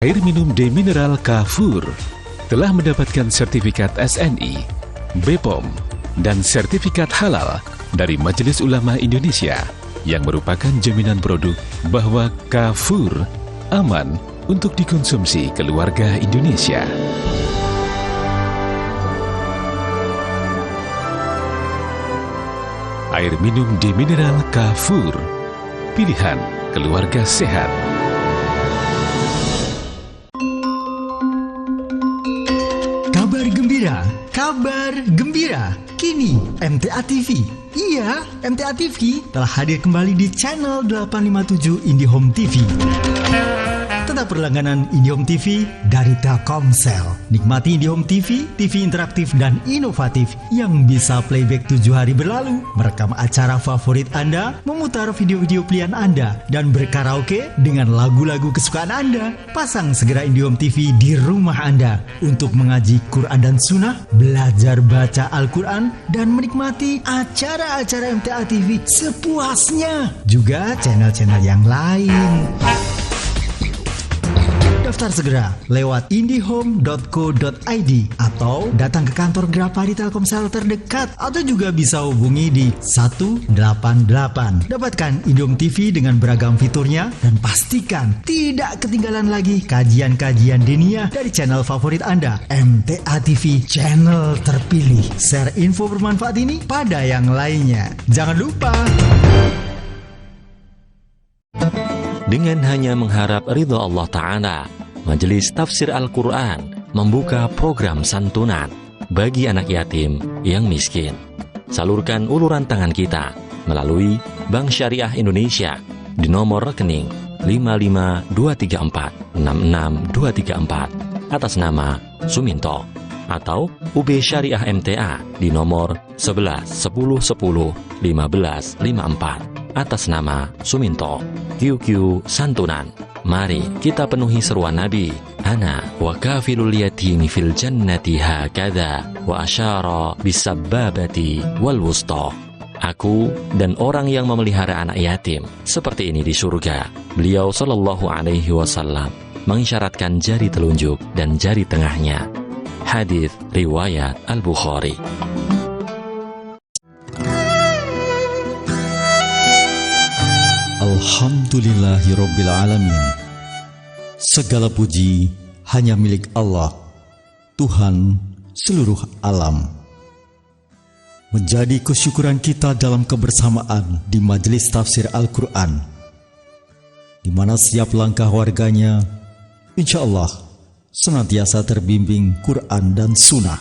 Air minum demineral Kafur telah mendapatkan sertifikat SNI, BPOM, dan sertifikat halal dari Majelis Ulama Indonesia yang merupakan jaminan produk bahwa Kafur aman untuk dikonsumsi keluarga Indonesia. Air minum demineral Kafur, pilihan keluarga sehat. Kabar gembira, kini MTA TV. Iya, MTA TV telah hadir kembali di channel 857 IndiHome TV. Tetap berlangganan IndiHome TV dari Telkomsel. Nikmati IndiHome TV, TV interaktif dan inovatif yang bisa playback 7 hari berlalu, merekam acara favorit Anda, memutar video-video pilihan Anda, dan berkaraoke dengan lagu-lagu kesukaan Anda. Pasang segera IndiHome TV di rumah Anda untuk mengaji Quran dan Sunnah, belajar baca Al-Quran, dan menikmati acara-acara MTA TV sepuasnya. Juga channel-channel yang lain. Daftar segera lewat indihome.co.id atau datang ke kantor Grapari Telkomsel terdekat, atau juga bisa hubungi di 188. Dapatkan IndiHome TV dengan beragam fiturnya dan pastikan tidak ketinggalan lagi kajian-kajian diniyah dari channel favorit Anda, MTA TV, channel terpilih. Share info bermanfaat ini pada yang lainnya. Jangan lupa. Dengan hanya mengharap ridho Allah Ta'ala, Majelis Tafsir Al-Quran membuka program santunan bagi anak yatim yang miskin. Salurkan uluran tangan kita melalui Bank Syariah Indonesia di nomor rekening 55234-66234 atas nama Suminto, atau UB Syariah MTA di nomor 1110101554 atas nama Suminto. QQ Santunan. Mari kita penuhi seruan Nabi, ana wa kafilul yatimi fil jannati hakadha wa asyara bisabbabati wal wusta. Aku dan orang yang memelihara anak yatim seperti ini di surga. Beliau sallallahu alaihi wasallam mengisyaratkan jari telunjuk dan jari tengahnya. Hadis riwayat Al-Bukhari. Alhamdulillahirobbilalamin. Segala puji hanya milik Allah, Tuhan seluruh alam. Menjadi kesyukuran kita dalam kebersamaan di Majelis Tafsir Al-Quran, di mana setiap langkah warganya insya Allah senantiasa terbimbing Quran dan Sunnah,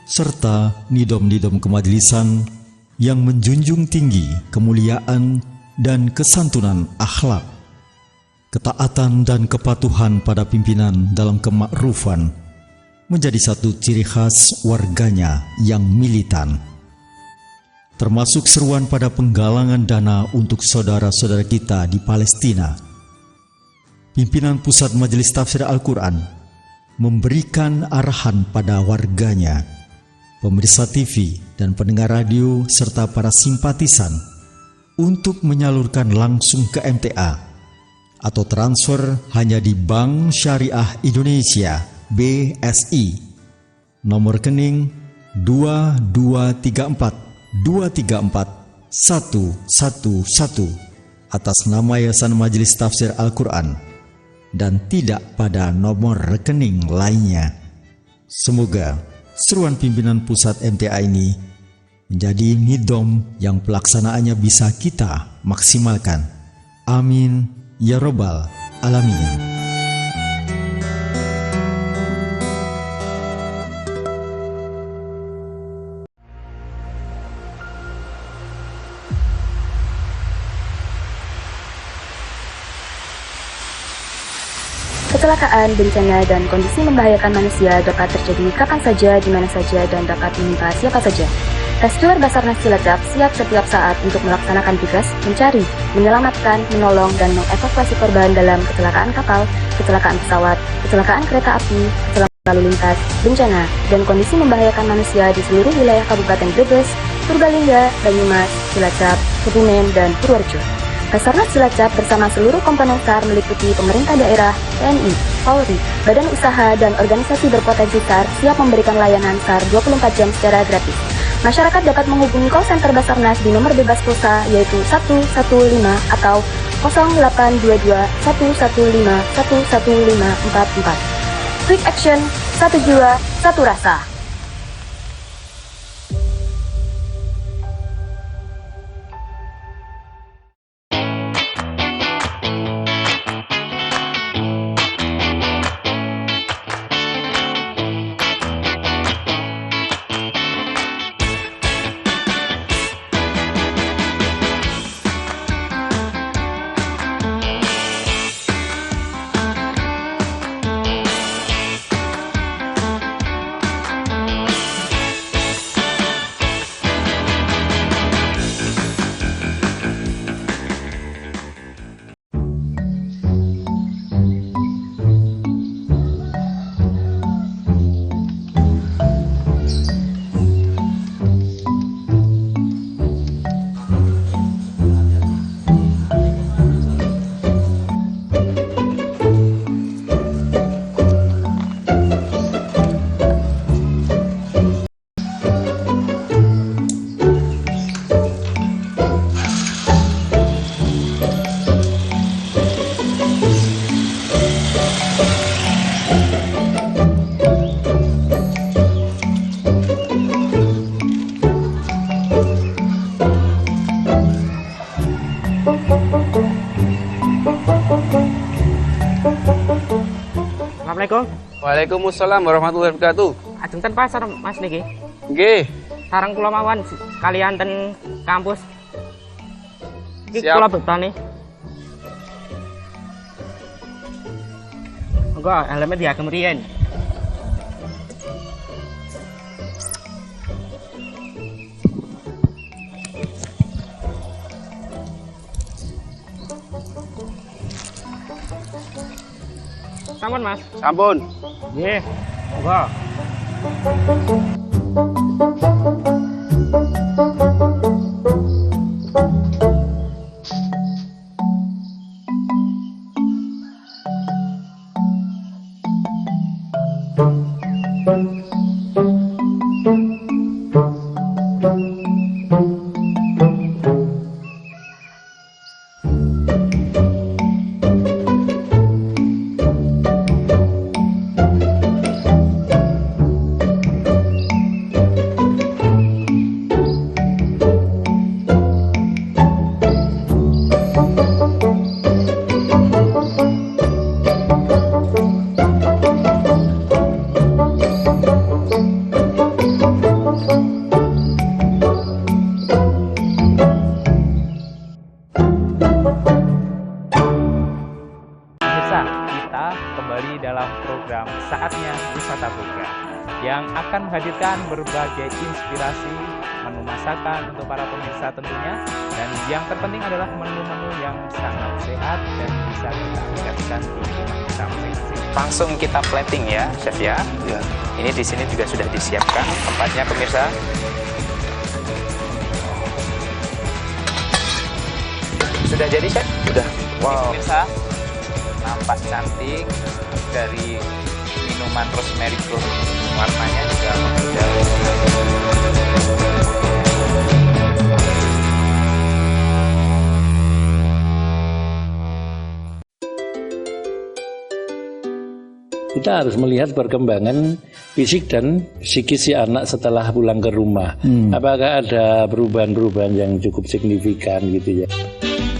serta nidom-nidom kemajelisan yang menjunjung tinggi kemuliaan dan kesantunan akhlak, ketaatan dan kepatuhan pada pimpinan dalam kemakrufan menjadi satu ciri khas warganya yang militan. Termasuk seruan pada penggalangan dana untuk saudara-saudara kita di Palestina. Pimpinan Pusat Majelis Tafsir Al-Quran memberikan arahan pada warganya, pemirsa TV dan pendengar radio, serta para simpatisan untuk menyalurkan langsung ke MTA atau transfer hanya di Bank Syariah Indonesia BSI, nomor rekening 2234234111 atas nama Yayasan Majelis Tafsir Al-Quran, dan tidak pada nomor rekening lainnya. Semoga seruan pimpinan pusat MTA ini menjadi nidom yang pelaksanaannya bisa kita maksimalkan. Amin ya Rabbal Alamin. Kecelakaan, bencana, dan kondisi membahayakan manusia dapat terjadi kapan saja, di mana saja, dan dapat menimpa siapa saja. Rescuer Basarnas Cilacap siap setiap saat untuk melaksanakan tugas mencari, menyelamatkan, menolong, dan mengevakuasi korban dalam kecelakaan kapal, kecelakaan pesawat, kecelakaan kereta api, kecelakaan lalu lintas, bencana, dan kondisi membahayakan manusia di seluruh wilayah Kabupaten Brebes, Purbalingga, Banyumas, Cilacap, Kebumen, dan Purworejo. Basarnas Cilacap bersama seluruh komponen SAR meliputi pemerintah daerah, TNI, Polri, badan usaha dan organisasi berpotensi SAR siap memberikan layanan SAR 24 jam secara gratis. Masyarakat dapat menghubungi call center Basarnas di nomor bebas pulsa yaitu 115 atau 0822 115 11544. Quick Action, satu jiwa, satu rasa. Assalamualaikum. Waalaikumsalam warahmatullahi wabarakatuh. Ajeng ten pasar Mas niki. Nggih. Sareng kula mawon kalian ten kampus. Iki Siap. kula betani. Monggo helmnya diagem riyen. Sampun Mas. Sampun. Nggih. Monggo. Kita kembali dalam program Saatnya Wisata Buka yang akan menghadirkan berbagai inspirasi menu masakan untuk para pemirsa tentunya, dan yang terpenting adalah menu-menu yang sangat sehat dan bisa kita aplikasikan di rumah kita masing-masing. Langsung kita plating ya, Chef ya. Ini di sini juga sudah disiapkan tempatnya pemirsa. Sudah jadi, Chef? Sudah. Wow. Pemirsa, nampak cantik dari minuman rosemary fruit, warnanya juga menghijau. Kita harus melihat perkembangan fisik dan psikis si anak setelah pulang ke rumah. Apakah ada perubahan-perubahan yang cukup signifikan gitu ya.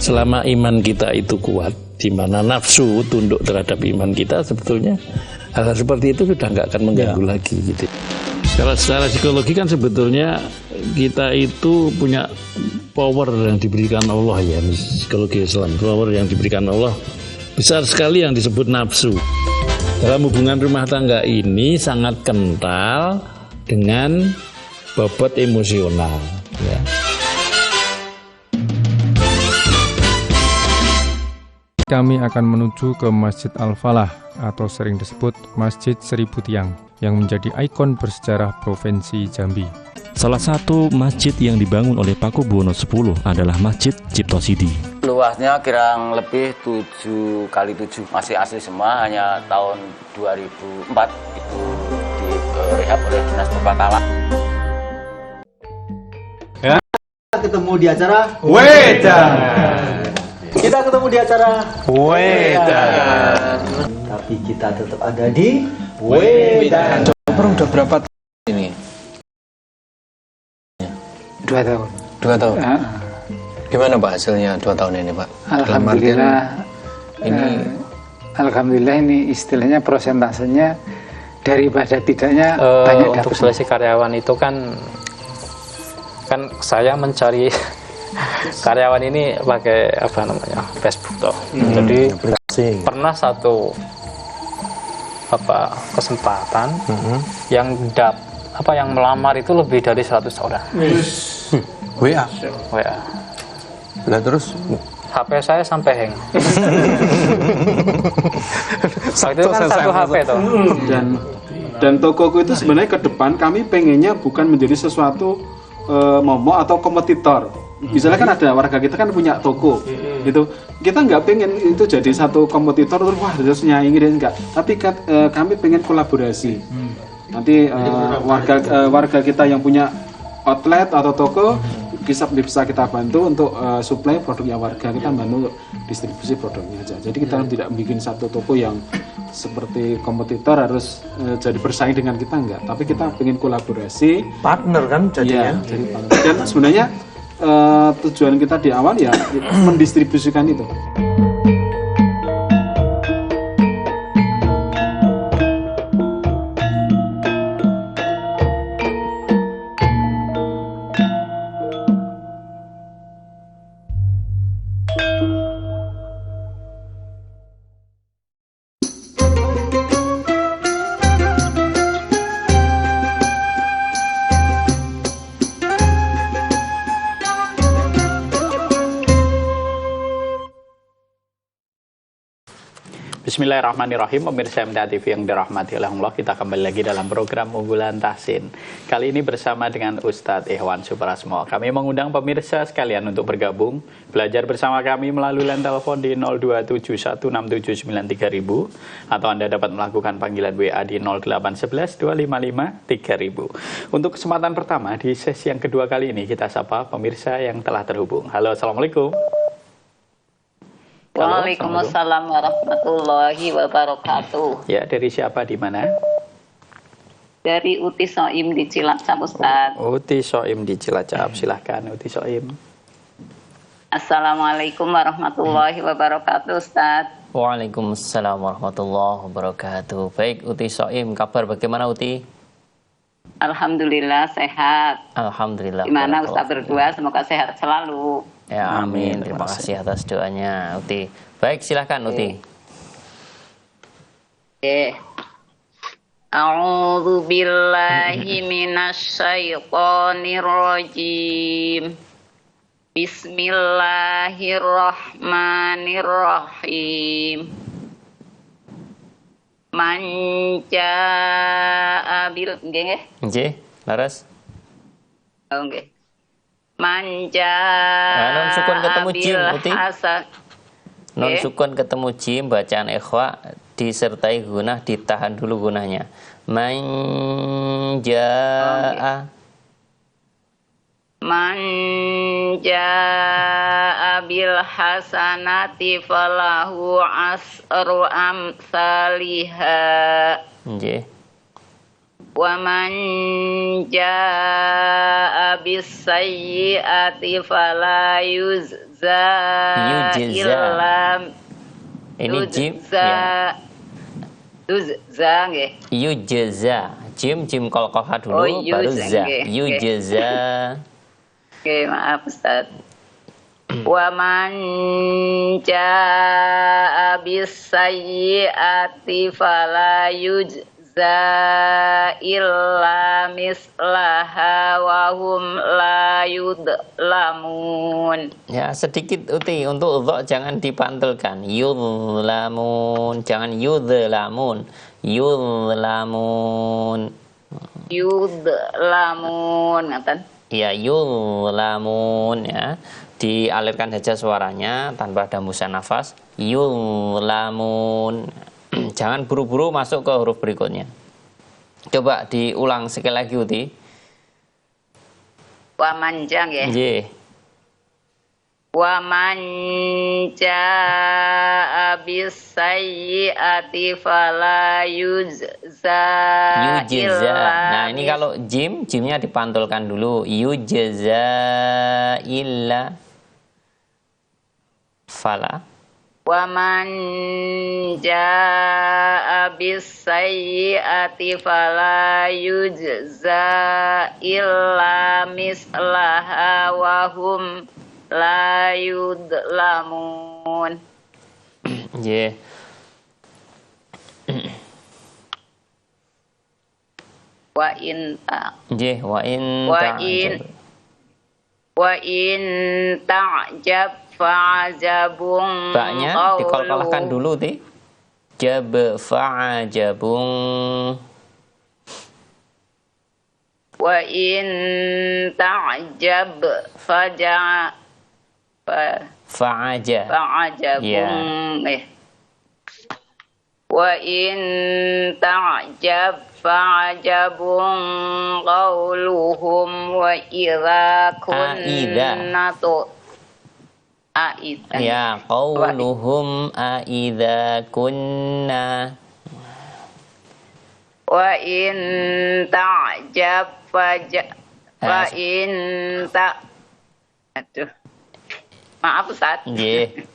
Selama iman kita itu kuat, di mana nafsu tunduk terhadap iman kita, sebetulnya hal-hal seperti itu sudah nggak akan mengganggu lagi gitu. Kalau secara psikologi kan sebetulnya kita itu punya power yang diberikan Allah ya, psikologi Islam, power yang diberikan Allah besar sekali yang disebut nafsu. Dalam hubungan rumah tangga ini sangat kental dengan bobot emosional ya. Kami akan menuju ke Masjid Al-Falah atau sering disebut Masjid Seribu Tiang yang menjadi ikon bersejarah Provinsi Jambi. Salah satu masjid yang dibangun oleh Pakubuwono X adalah Masjid Ciptosidi. Luasnya kurang lebih 7 kali 7, masih asli semua, hanya tahun 2004 itu direhab oleh Dinas Perpatalan. Ya. Ketemu di acara Wedan. Kita ketemu di acara Wedan. Tapi kita tetap ada di Wedan. Coba udah berapa tahun ini? 2 tahun. 2 tahun. Gimana Pak hasilnya 2 tahun ini Pak? Alhamdulillah. Alhamdulillah ini istilahnya prosentasenya daripada tidaknya banyak dapat. Untuk seleksi karyawan itu kan saya mencari karyawan ini pakai Facebook toh. Jadi pernah satu kesempatan yang melamar itu lebih dari 100 orang. WA. Lah terus HP saya sampai hang. Itu kan satu HP toh. Dan tokoku itu sebenarnya ke depan kami pengennya bukan menjadi sesuatu momok atau kompetitor. Misalnya kan ada warga kita kan punya toko, gitu. Kita nggak pengen itu jadi satu kompetitor terus wah harus nyaingi dan enggak. Tapi kami pengen kolaborasi. Nanti warga kita yang punya outlet atau toko bisa kita bantu untuk supply produknya warga, kita bantu untuk distribusi produknya aja. Jadi kita tidak bikin satu toko yang seperti kompetitor harus jadi bersaing dengan kita, enggak. Tapi kita pengen kolaborasi, partner kan jadinya. Ya, jadi partner. Dan sebenarnya tujuan kita di awal ya mendistribusikan itu. Bismillahirrahmanirrahim, pemirsa MTA TV yang dirahmati oleh Allah, kita kembali lagi dalam program Unggulan Tahsin. Kali ini bersama dengan Ustadz Ikhwan Suprasmo. Kami mengundang pemirsa sekalian untuk bergabung, belajar bersama kami melalui line telepon di 02716793000 atau Anda dapat melakukan panggilan WA di 08112553000. Untuk kesempatan pertama di sesi yang kedua kali ini kita sapa pemirsa yang telah terhubung. Halo, Assalamualaikum. Waalaikumsalam warahmatullahi wabarakatuh. Ya, dari siapa di mana? Dari Uti Soim di Cilacap, Ustaz. Uti Soim di Cilacap, silahkan Uti Soim. Assalamualaikum warahmatullahi wabarakatuh, Ustaz. Waalaikumsalam warahmatullahi wabarakatuh. Baik, Uti Soim, kabar bagaimana Uti? Alhamdulillah sehat. Alhamdulillah. Gimana Ustaz berdua, semoga sehat selalu. Ya, amin. Terima kasih atas doanya, Uti. Baik, silahkan Uti. A'udzu billahi minasyaitonir rajim. Bismillahirrahmanirrahim. Man jaa bil nggih. Nggih, laras. Oh nggih. Manja non sukun ketemu jim Uti. Non sukun ketemu jim, bacaan ikhwa disertai gunah, ditahan dulu gunahnya. Manja bil hasanati falahu asru amsalihha. Nggih. Wa man jaa bis sayyi'ati fala yujza illa ini jim ya. Yujza nggih. Yujza. Jim qalqalha dulu baru za. Yujza. Oke, maaf Ustaz. Wa man jaa bis sayyi'ati fala yujza illa mislaha wa hum la yudlamun. Ya, sedikit Uti untuk dha jangan dipantelkan. Yudlamun, jangan yudlamun. Yudlamun. Yudlamun ngaten. Ya, yulamun ya. Dialirkan saja suaranya tanpa ada hembusan nafas. Yulamun. Jangan buru-buru masuk ke huruf berikutnya. Coba diulang sekali lagi Uti. Wa manjang ya. Nggih. Wa man jaa bis sayyi'ati fala yujza. Nah, ini kalau jimnya dipantulkan dulu. Yujza illa fala. Wa man jaa bis sayyi'ati fala yujza illa mislaha wa hum la yudlamun. Nggih. Wa in Nggih, wa in ta'jab fa'ajabun. Baknya dikolkolahkan dulu Ti. Jab fa'ajabun. Wa in ta'jab fa'ajabun. Yeah. Wa in ta'jab fa'ajabun qawluhum wa idza kunna Ya, qawluhum idza kunna. Wa in ta'jab wa in Aduh. Maaf Ustaz. Nggih.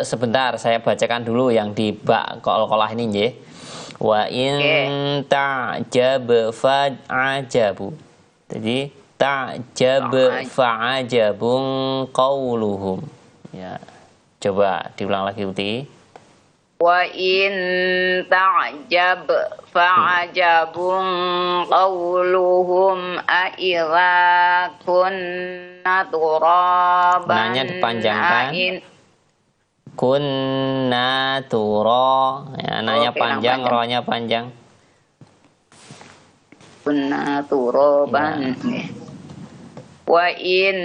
Sebentar saya bacakan dulu yang di bak qol-qolah ini nggih. Wa in ta'jab fa'ajabu. Jadi ta'jab fa'ajabun qawluhum. Ya. Coba diulang lagi Uti. Wa in ta'jab fa'ajabun qawluhum a idza kunna turaban. Nanya dipanjangkan. Kunna tura. Ya, nanya panjang, rohnya panjang. Kunna turaban. Wa in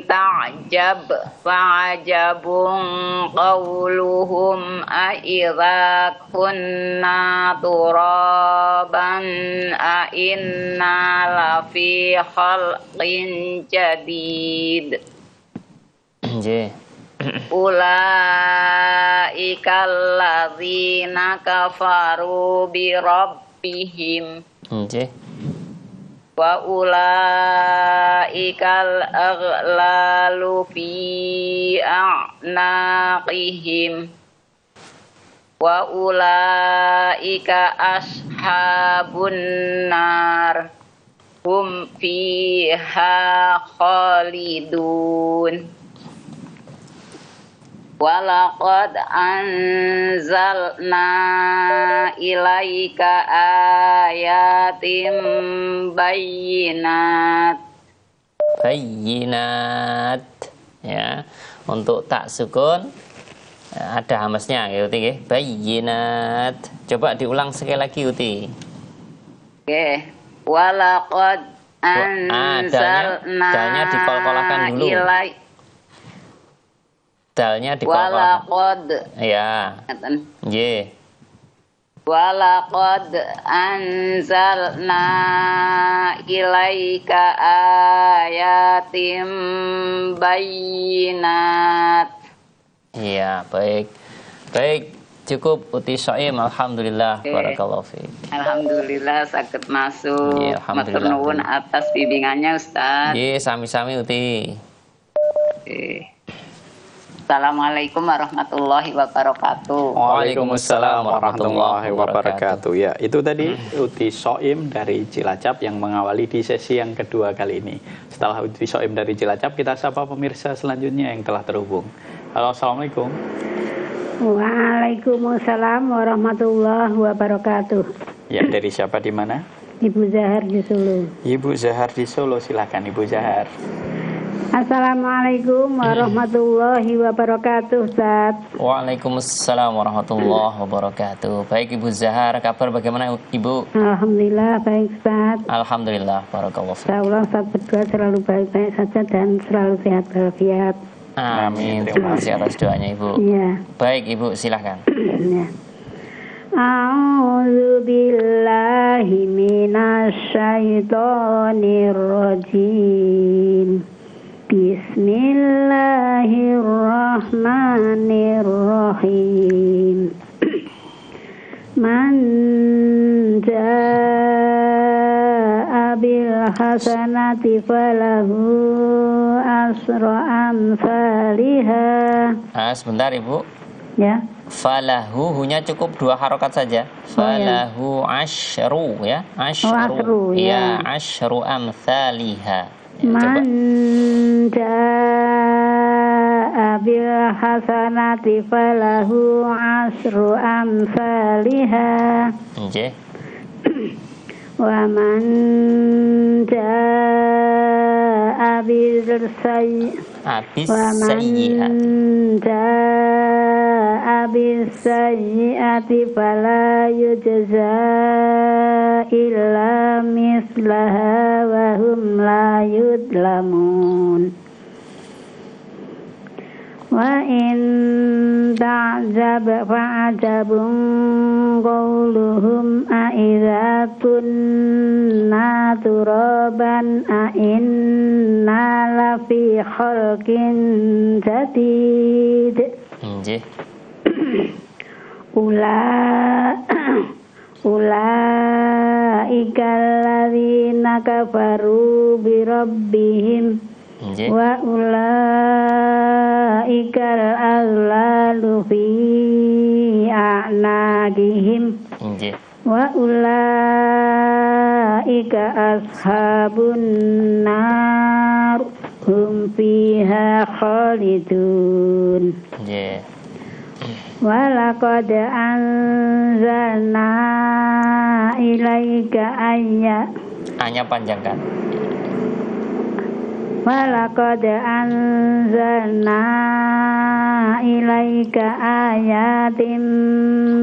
ta'jab fa'ajabun qawluhum a idza kunna turaban a inna lafi khalqin jadid. Nggih. Ulaika alladzina kafaru bi rabbihim. Nggih. Wa ulaikal aghlalu fi a'naqihim wa ulaika ashabun nar hum fiha khalidun. Walaqad anzalna ilaika ayatim bayyinat. Ya. Untuk tak sukun ada hamesnya ya Uti nggih. Bayyinat. Coba diulang sekali lagi Uti. Oke. Walaqad anzalna dalnya dikolkolahkan dulu. Dalnya dikolkolahkan. Walaqad. Ya. Nggih. Walaqad anzalna ilaika ayatim bayyinat. Iya, baik. Baik, cukup Uti Soim. Alhamdulillah. Barakallahu fiik. Alhamdulillah sakit masuk. Iya, alhamdulillah. Matur nuwun atas bimbingannya Ustaz. Iya, sami-sami Uti. Assalamualaikum warahmatullahi wabarakatuh. Waalaikumsalam warahmatullahi wabarakatuh. Ya, itu tadi Uti Soim dari Cilacap yang mengawali di sesi yang kedua kali ini. Setelah Uti Soim dari Cilacap, kita sapa pemirsa selanjutnya yang telah terhubung. Halo, assalamualaikum. Waalaikumsalam warahmatullahi wabarakatuh. Ya, dari siapa di mana? Ibu Zahar di Solo. Ibu Zahar di Solo, silakan Ibu Zahar. Assalamualaikum warahmatullahi wabarakatuh, Ustaz. Waalaikumsalam warahmatullahi wabarakatuh. Baik Ibu Zahar, kabar bagaimana Ibu? Alhamdulillah baik, Ustaz. Alhamdulillah, barakallahu fiik. Insyaallah Ustaz berdua selalu baik-baik saja dan selalu sehat walafiat. Amin. Terima kasih atas doanya Ibu. Iya. Baik Ibu, silahkan. Ya. A'udzu billahi minasyaitonir rajim. Bismillahirrahmanirrahim. Man jaa'a bil hasanati falahu asru amsalihha. Sebentar Ibu. Ya. Falahu, hunya cukup 2 harokat saja. Falahu asyru ya. Asyru. Ya, asyru amsalihha. Man jaa'a bil hasanati falahu asru amsalihha. Nggih. Wa man jaa'a bil sayyi'ati fala yujza illa mislaha wa hum la yudlamun. Wa in ta'jab fa'ajabun qawluhum a'idha kunna turaban a'inna lafi khalqin jadid. Ulaika alladzina kafaru bi rabbihim wa ulaika al-aghlalu fi a'naqihim wa ulaika ashabun nar hum fiha khalidun. Walaqad anzalna ilaika Anya panjangkan. Walaqad anzalna ilaika ayatin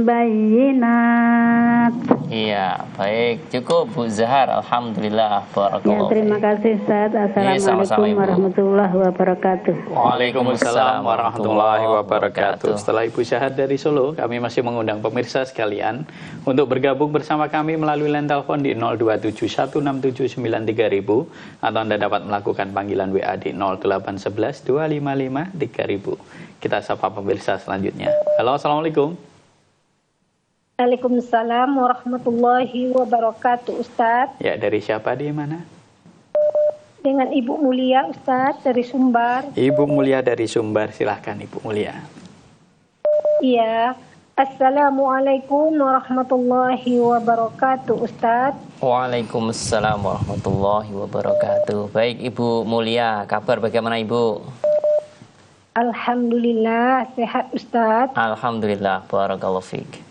bayyinat. Iya, baik. Cukup Bu Zahar. Alhamdulillah. Barakallahu. Ya, terima kasih Ustaz. Assalamualaikum warahmatullahi wabarakatuh. Waalaikumsalam warahmatullahi wabarakatuh. Setelah Ibu Zahar dari Solo, kami masih mengundang pemirsa sekalian untuk bergabung bersama kami melalui line telepon di 02716793000 atau Anda dapat melakukan panggilan WA di 08152553000. Kita sapa pemirsa selanjutnya. Halo, assalamualaikum. Waalaikumsalam warahmatullahi wabarakatuh, Ustaz. Ya, dari siapa, di mana? Dengan Ibu Mulia, Ustaz, dari Sumbar. Ibu Mulia dari Sumbar, silahkan Ibu Mulia. Iya. Assalamualaikum warahmatullahi wabarakatuh, Ustaz. Waalaikumsalam warahmatullahi wabarakatuh. Baik Ibu Mulia, kabar bagaimana Ibu? Alhamdulillah, sehat Ustaz. Alhamdulillah, barakallahu fiik.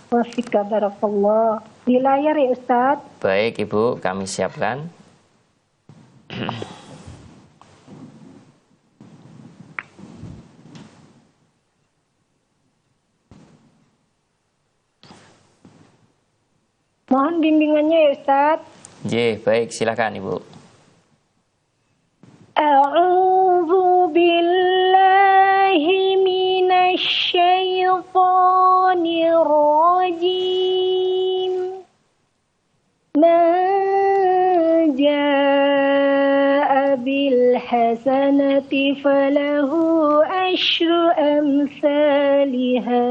Wa fika barakallah. Di layar ya Ustaz. Baik Ibu, kami siapkan. Mohon bimbingannya ya Ustaz. Baik, silakan Ibu. A'udzu billahi minasy syaithanir rajim. Man jaa'a bil hasanati falahu asyru amsalihha.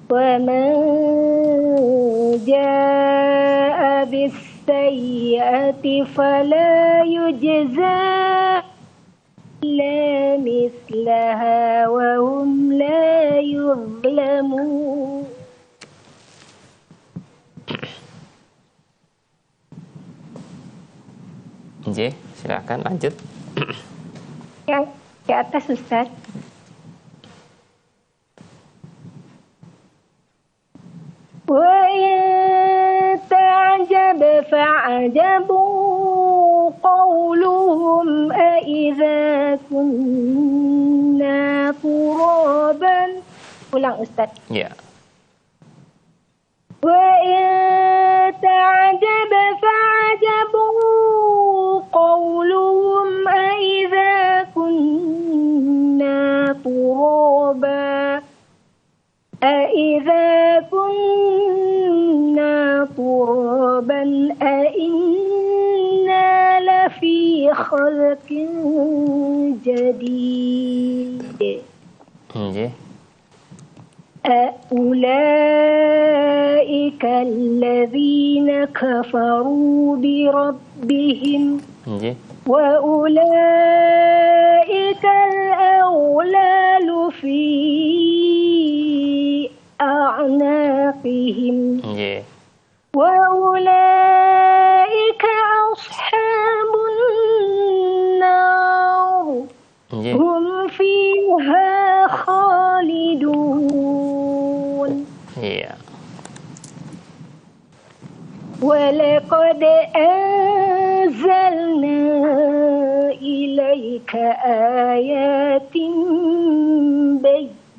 Wa man jaa'a bis sayyi'ati fala yujza illa mislaha wa hum la yuzlamun. Silakan lanjut. Yang ke atas Ustaz. وإن تعجب فعجب قولهم قولهم أإذا كنا ترابا. Ulang Ustaz. Ya. وإن تعجب فعجب قولهم أإذا كنا ترابا أإذا كنا ترابا أإنا لفي خلق جديد. أولئك الذين كفروا بربهم وأولئك الأغلال في أعناقهم وأولئك أصحاب النار هم فيها خالدون. ولقد أنزلنا إليك آيات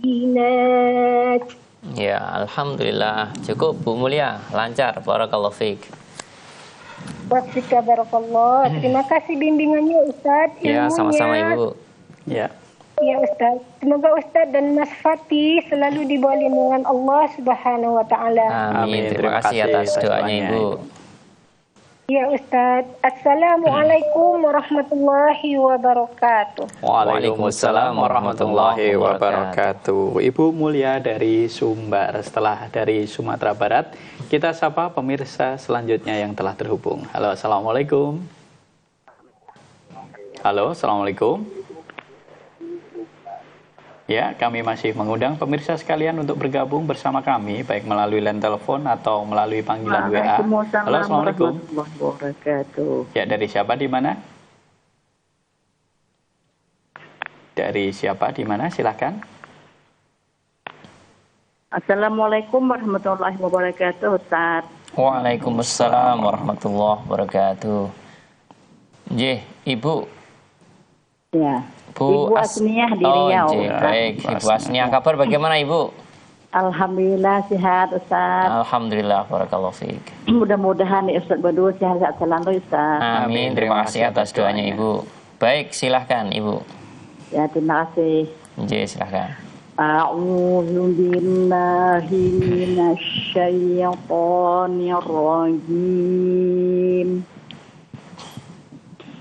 بينات. Ya, alhamdulillah. Cukup Bu Mulia, lancar. Barakallahu fiik. Wasfika barakallah. Terima kasih bimbingannya Ustaz. Ya, sama-sama Ibu. Ya. Ya Ustaz. Semoga Ustaz dan Mas Fatih selalu di bawah lindungan Allah Subhanahu wa taala. Amin. Terima kasih atas doanya Ibu. Ya Ustaz. Assalamualaikum warahmatullahi wabarakatuh. Waalaikumsalam warahmatullahi wabarakatuh. Ibu Mulia dari Sumbar. Setelah dari Sumatera Barat, kita sapa pemirsa selanjutnya yang telah terhubung. Halo, assalamualaikum. Halo, assalamualaikum. Ya, kami masih mengundang pemirsa sekalian untuk bergabung bersama kami, baik melalui line telepon atau melalui panggilan WA. Halo, assalamualaikum. Ya, dari siapa di mana? Dari siapa di mana? Silakan. Assalamualaikum warahmatullahi wabarakatuh, Ustaz. Waalaikumsalam warahmatullahi wabarakatuh. Ibu. Ya. Bu Ibu Asniah di Riau. Baik, Ibu Asniah. Kabar bagaimana Ibu? Alhamdulillah sehat Ustaz. Alhamdulillah, barakallahu fiik. Mudah-mudahan Ustaz Badu sehat selalu Ustaz. Amin. Terima kasih atas doanya Ibu. Baik, silahkan Ibu. Ya, terima kasih. Silahkan. A'udzu billahi minasyaitonir rajim.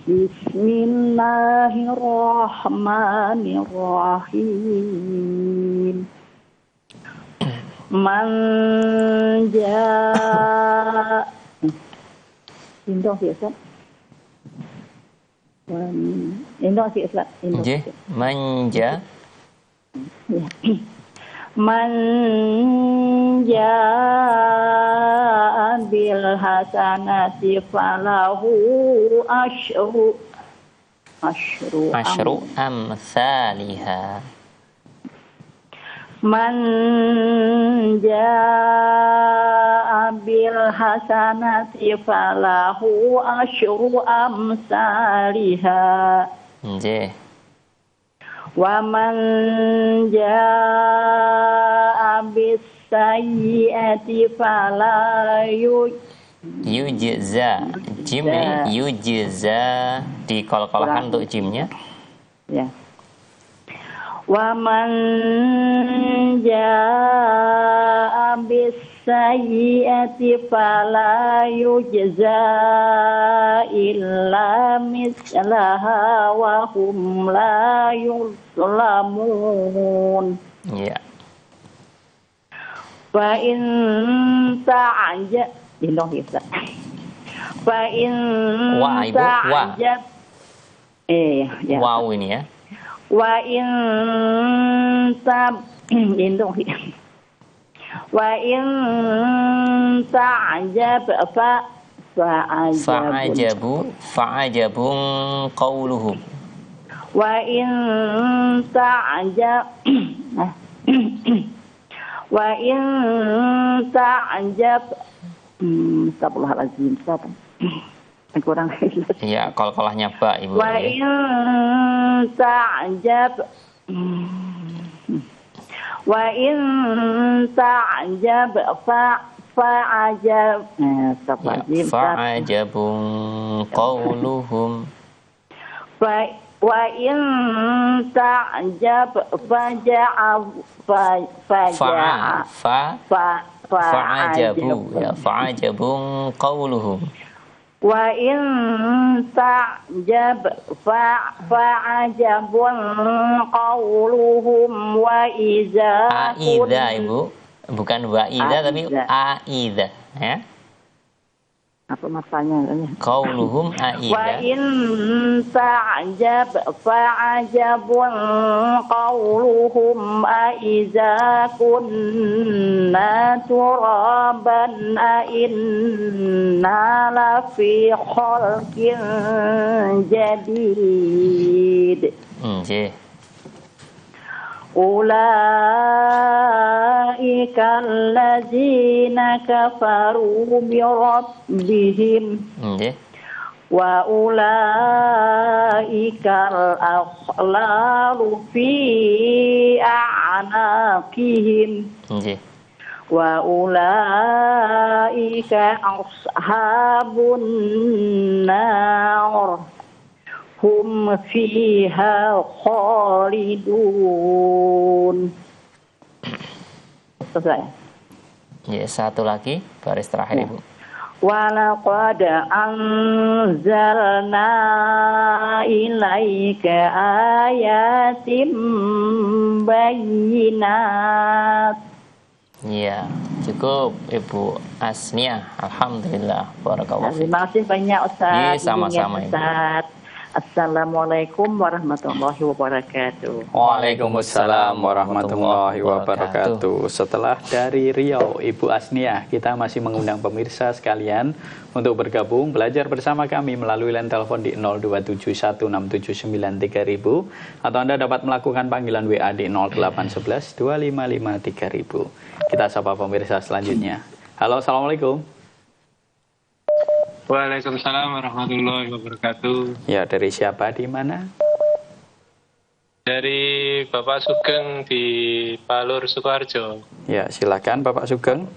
Bismillahirrahmanirrahim. Manja Indo sih Ustaz. Indo sih Ustaz. Manja. Manja bil hasanati falahu asyru amsalihha. Man jaa bil hasanati falahu asyru amsalihha. Wa man jaa bis sayyi'ati fala yujza. Jim ini yujza dikolkolkan untuk jimnya. Ya. Wa man jaa bis sayyi'ati fala yujza illa mislaha wa hum la yuzlamun. Ya. Fa in ta'ajab Fa in ta'ajab Wow ini ya. Wa in Wa in ta'ajab fa'ajabun qawluhum. Wa in ta'ajab Wa in ta'ajab Astagfirullahaladzim. Kurang jelas. Iya, qalqalahnya ba Ibu. Wa in ta'jab wa in ta'jab fa'ajab fa'ajabun qawluhum wa in ta'jab fa'ajabun qawluhum wa in ta'jab fa'ajabun qawluhum wa iza Ibu, bukan wa idza tapi aidza ya. Apa masanya? Qauluhum aidza. Wa in ta'jab fa'ajabun qawluhum aiza kunna turaban inna lafi khalqin jadid. Ulaika allazina kafaru bi rabbihim wa ulaika al-aghlalu fi a'naqihim wa ulaika ashabun nar hum fiha khalidun. Selesai. Ya, satu lagi baris terakhir Ibu. Wa laqad anzalna ilaika ayatin bayyinat. Ya, cukup Ibu Asnia. Alhamdulillah. Barakallahu. Terima kasih banyak Ustaz. Iya, sama-sama Ibu. Assalamualaikum warahmatullahi wabarakatuh. Waalaikumsalam warahmatullahi wabarakatuh. Setelah dari Riau, Ibu Asnia, kita masih mengundang pemirsa sekalian untuk bergabung belajar bersama kami melalui line telepon di 02716793000 atau Anda dapat melakukan panggilan WA di 08112553000. Kita sapa pemirsa selanjutnya. Halo, assalamualaikum. Waalaikumsalam warahmatullahi wabarakatuh. Ya, dari siapa di mana? Dari Bapak Sugeng di Palur Sukoharjo. Ya, silakan Bapak Sugeng.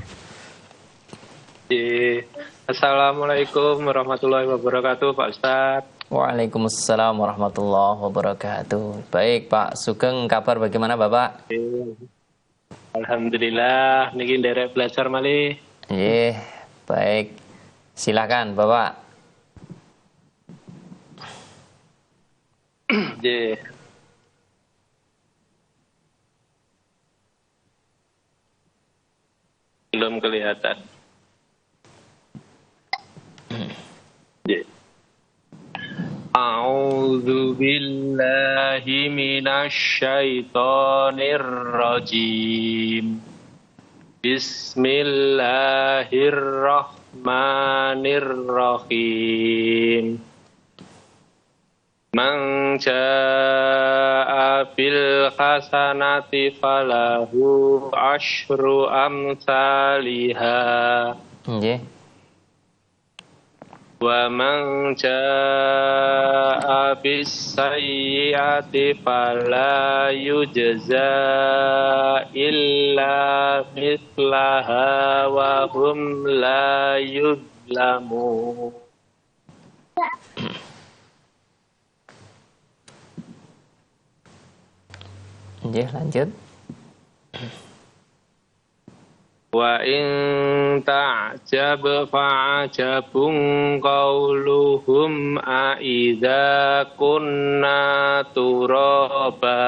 Assalamualaikum warahmatullahi wabarakatuh, Pak Ustadz. Waalaikumsalam warahmatullahi wabarakatuh. Baik, Pak Sugeng, kabar bagaimana Bapak? Alhamdulillah, niki nderek belajar malih. Nggih, baik. Silakan Bapak. Belum kelihatan. A'udzu billahi minasy syaithanir rajim. Bismillahirrahmanirrahim. Man jaa'a bil hasanati falahu asyru amsalihha. Wa man jaa'a bis sayyi'ati fala yujza illa mithlaha wa hum la yuzlamun. Lanjut. Wa in ta'jab fa'ajabun qawluhum a'idha kunna turaba.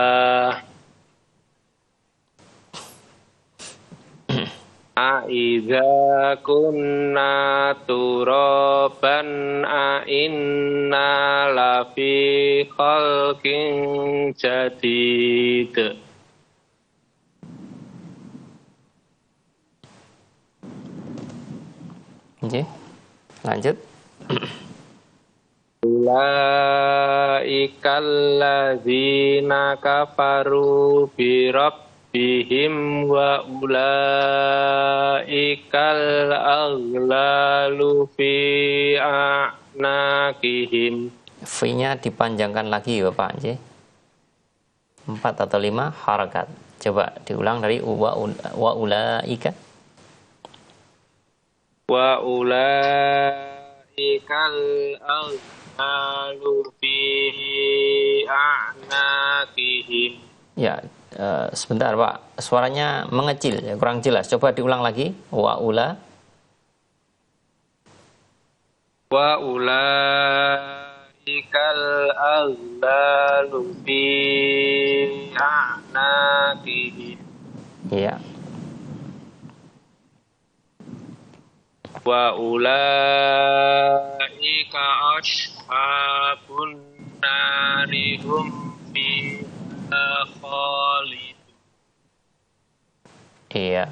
A'idha kunna turaban a'inna lafi khalqin jadid. Lanjut. Ulaikal ladzina kafaru bi rabbihim wa ulaikal aghlalu fi a'naqihim. V-nya dipanjangkan lagi Bapak nggih. 4 atau 5 harakat. Coba diulang dari wa ulaika. Wa ulaikal aghlalu fi a'naqihim. Ya, sebentar Pak, suaranya mengecil, ya, kurang jelas. Coba diulang lagi. Wa ulaikal aghlalu fi a'naqihim. Iya. Wa ulaika ashabun nari hum fiha khalidun. Iya.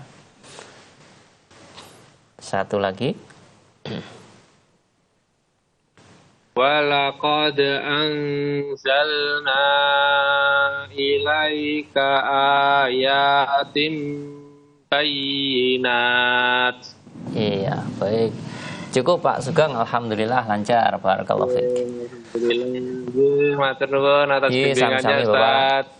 Satu lagi. Walaqad anzalna ilaika ayatim bayyinat. Iya, baik. Cukup Pak Sugeng, alhamdulillah lancar. Barakallahu fiik. Alhamdulillah, matur nuwun atas bimbingannya Ustaz.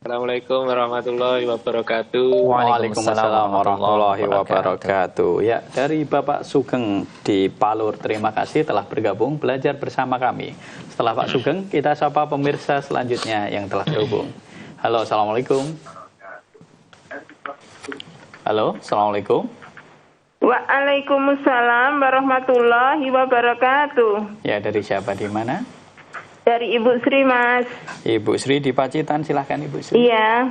Assalamualaikum warahmatullahi wabarakatuh. Waalaikumsalam warahmatullahi wabarakatuh. Ya, dari Bapak Sugeng di Palur, terima kasih telah bergabung belajar bersama kami. Setelah Pak Sugeng, kita sapa pemirsa selanjutnya yang telah terhubung. Halo, assalamualaikum. Halo, assalamualaikum. Waalaikumsalam warahmatullahi wabarakatuh. Ya, dari siapa di mana? Dari Ibu Sri, Mas. Ibu Sri di Pacitan, silahkan Ibu Sri. Iya.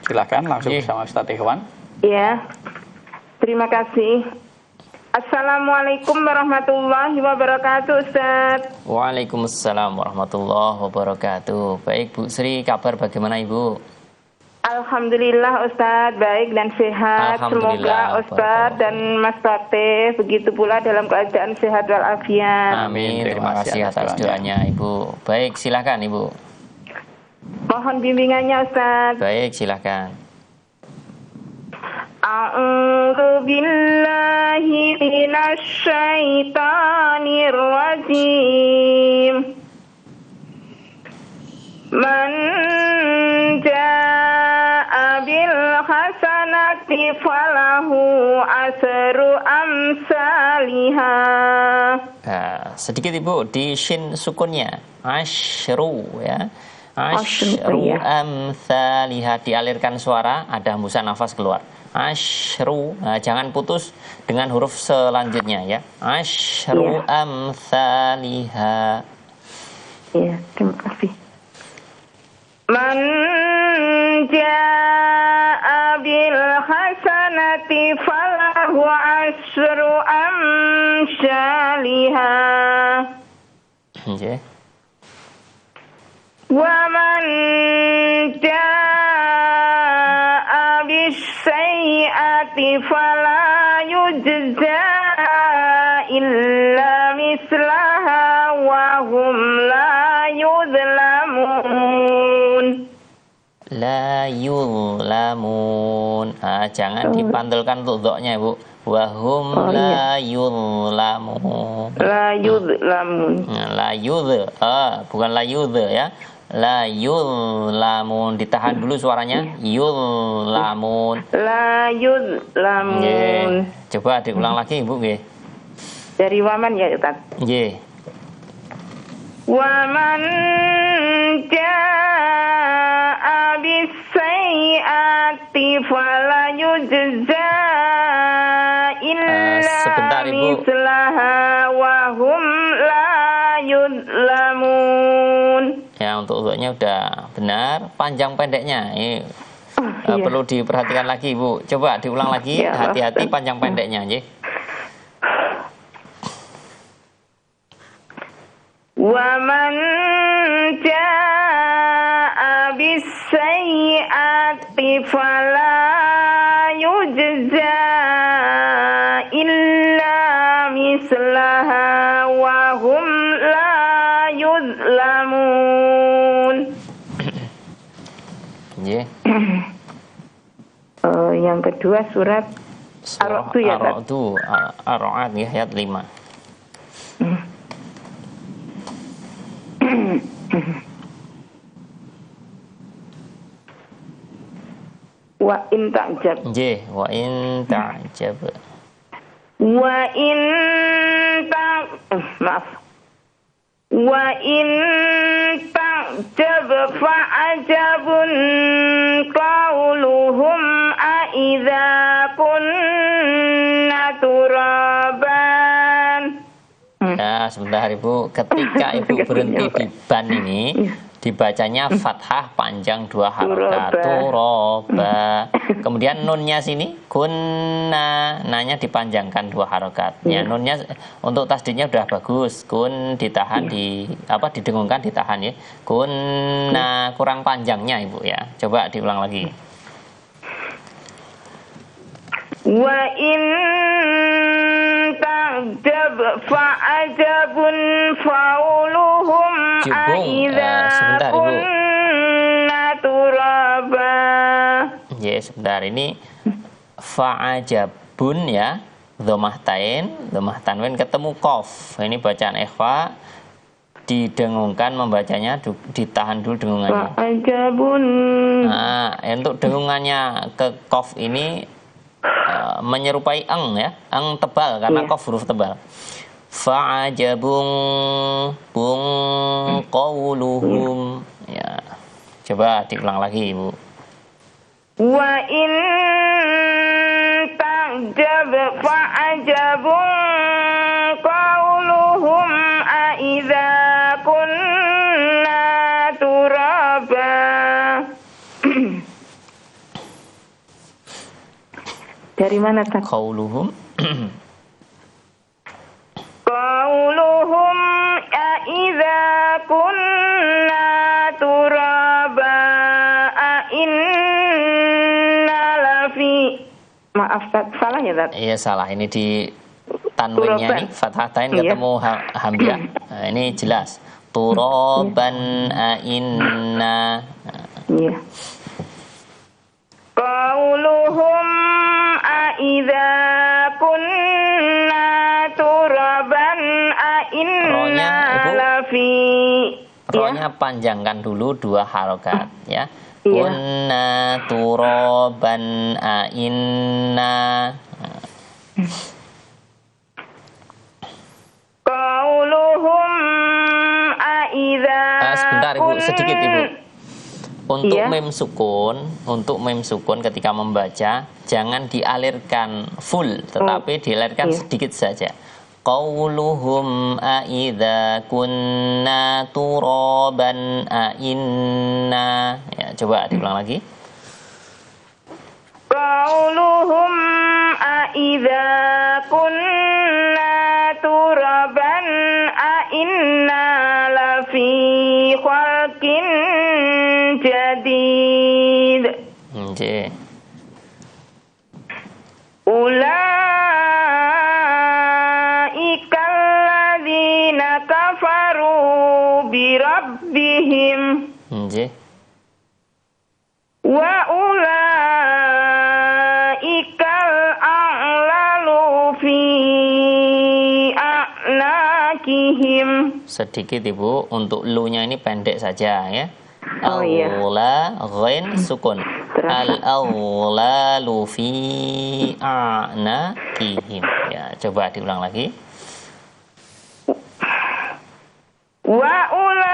Silahkan langsung bersama Ustaz Ikhwan. Iya. Terima kasih. Assalamualaikum warahmatullahi wabarakatuh, Ustaz. Waalaikumsalam warahmatullahi wabarakatuh. Baik Bu Sri, kabar bagaimana Ibu? Alhamdulillah Ustadz, baik dan sehat. Semoga Ustadz dan Mas Fatih begitu pula dalam keadaan sehat walafiat. Amin. Terima kasih atas doanya Ibu. Baik, silakan Ibu. Mohon bimbingannya Ustadz. Baik, silakan. A'udzu billahi minasy syaithanir rajim. Man jaa'a bil hasanati falahu asru amsalha. Sedikit Ibu di shin sukunnya. Asyru ya. Asyru amsalha, dialirkan suara, ada hembusan nafas keluar. Asyru, jangan putus dengan huruf selanjutnya ya. Asyru amsalha. Iya, terima kasih. Man jaa'a bil hasanati falahu asru amsalha. Nggih. Wa man jaa'a bis sayyi'ati fala yujza illa mislaha wa hum la yuzlamun. La yuzlamun. Jangan dipantulkan untuk doknya Ibu. Wahum la yuzlamun. La yuzlamun. La yudh. Bukan la yudh ya. La yuzlamun. Ditahan dulu suaranya. Yuzlamun. La yuzlamun. Coba diulang lagi Ibu nggih. Dari waman ya Ustaz. Nggih. Waman jaa'a bis sayyi'ati fala yujza illa mislaha wa hum la yuzlamun. Ya, untuk uduknya udah benar. Panjang pendeknya ini perlu diperhatikan lagi Ibu. Coba diulang lagi, hati-hati panjang pendeknya nggih. Wa man jaa'a bis sayyi'ati fala yujza illa mislaha wa hum la yuzlamun. Nggih. Yang kedua surat Surah Ar-Ra'du, Ar-Ra'd ya, ayat 5. Wa in ta'jab. Nggih, wa in ta'jab. Wa in maaf. Wa in ta'jab fa'ajabun qauluhum a idza kunna turaban. Nah, sebentar Ibu, ketika Ibu berhenti di ban ini, dibacanya fathah panjang 2 harokat, turoba. Kemudian nunnya sini kunna, nanya dipanjangkan 2 harokat. Ya, nunnya untuk tasdidnya udah bagus. Kun ditahan didengungkan ditahan ya. Kunna kurang panjangnya Ibu ya. Coba diulang lagi. Wa in ta'jab fa'ajabun fauluhum sebentar Ibu. Turaba. Ya, sebentar ini fa'ajabun ya. Dhammah tanwin ketemu qaf. Ini bacaan ikhfa didengungkan membacanya ditahan dulu dengungannya. Fa'ajabun. Nah, untuk dengungannya ke qaf ini menyerupai eng ya, eng tebal karena qaf huruf tebal. Fa'ajabung bung qauluhum ya. Coba diulang lagi Ibu. Wa in ta'jab fa'ajabung qauluhum a idza kunna turaba. Dari mana tak? Qauluhum. Qauluhum a idza kunna turaba a inna lafi. Maaf, salah ya, Tat? Iya, salah. Ini di tanwinnya nih fathah tain ketemu hamzah. Nah, ini jelas. Turaban a inna. Iya. Qauluhum a idza kunna turaban a inna lafi. Rohnya panjangkan dulu 2 harokat ya. Kunna turaban a inna. Qauluhum a idza. Sebentar Ibu, sedikit Ibu. Untuk mem sukun ketika membaca jangan dialirkan full, tetapi dialirkan sedikit saja. Qauluhum a idza kunna turaban a inna. Ya, coba diulang lagi. Qauluhum a idza kunna turaban a inna lafi khalqin jadid. Nggih. Ulaika alladzina kafaru bi rabbihim. Nggih. Wa ulaikal a'lalu fi a'naqihim. Sedikit Ibu, untuk lu-nya ini pendek saja ya. Al-ula ghain sukun. Al-awlalu fi a'naqihim. Ya, coba diulang lagi. Wa ulaikal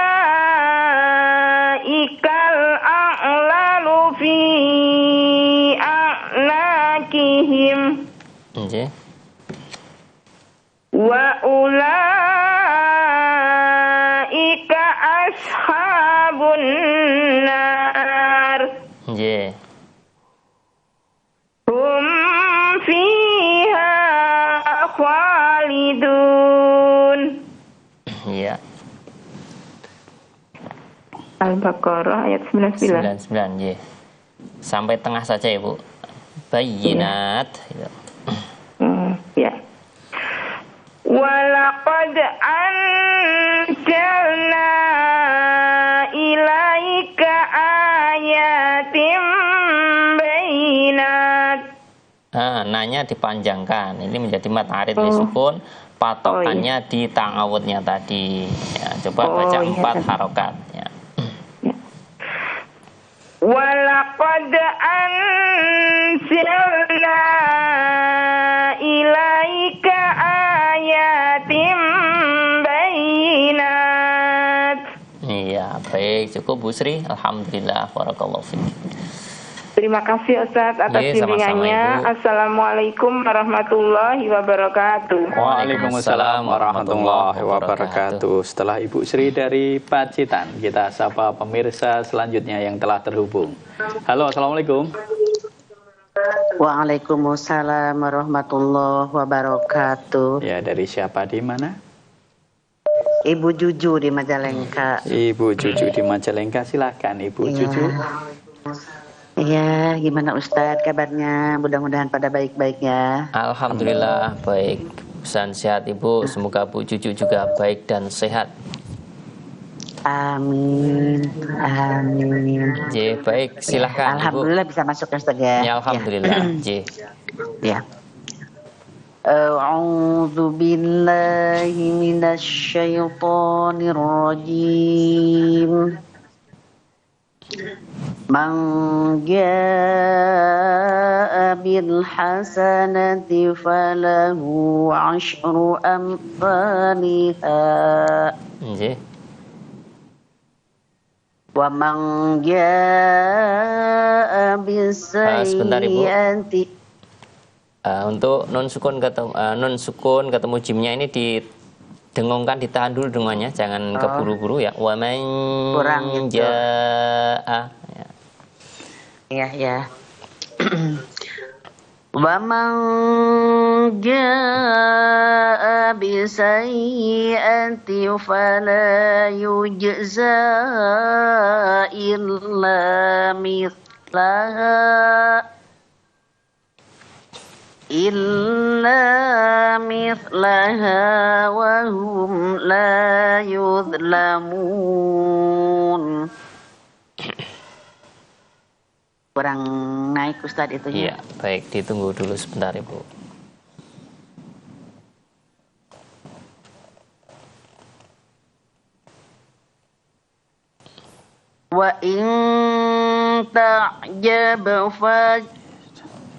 a'lalu fi a'naqihim. Nggih. Wa ulaika ashabun nar. Nggih. Hum fiha khalidun. Iya. Al-Baqarah ayat 99. 99 nggih. Sampai tengah saja Ibu. Bayyinat gitu. Ya. Walaqad anzalna ilaika ayatim bayyinat. nanya dipanjangkan. Ini menjadi mad arid lisukun, patokannya di ta'awudnya tadi. Ya, coba baca 4 harokat. Ya. Walaqad anzalna ilaika ayatim bayinat. Iya, baik, cukup Bu Sri. Alhamdulillah, barakallahu fiik. Terima kasih Ustaz atas bimbingannya. Assalamualaikum warahmatullahi wabarakatuh. Waalaikumsalam warahmatullahi wabarakatuh. Setelah Ibu Sri dari Pacitan, kita sapa pemirsa selanjutnya yang telah terhubung. Halo, assalamualaikum. Waalaikumsalam warahmatullahi wabarakatuh. Ya, dari siapa di mana? Ibu Juju di Majalengka. Ibu Juju di Majalengka, silakan Ibu Juju. Iya, gimana Ustadz kabarnya? Mudah-mudahan pada baik-baik ya. Alhamdulillah baik. Pesan sehat Ibu, semoga Bu Juju juga baik dan sehat. Amin, amin. J, baik, silahkan Alhamdulillah Ibu. bisa masuk Ustadz ya. Ya, alhamdulillah. J. Ya. A'udzu billahi minasy syaithanir rajim. Man jaa'a bil hasanati falahu 'asyru amsalihha. Nggih. Wa man jaa'a bis sebentar, Ibu. sayyi'ati. Untuk nun sukun ketemu jimnya ini didengungkan, ditahan dulu dengannya, jangan keburu-buru ya. Wa man jaa'a. Ya. Wa man jaa'a bi sayyi'ati fala yujza illa mithlaha wa hum la yuzlamun. Kurang naik Ustadz itu ya. Iya, baik, ditunggu dulu sebentar Ibu. Wa in ta'jab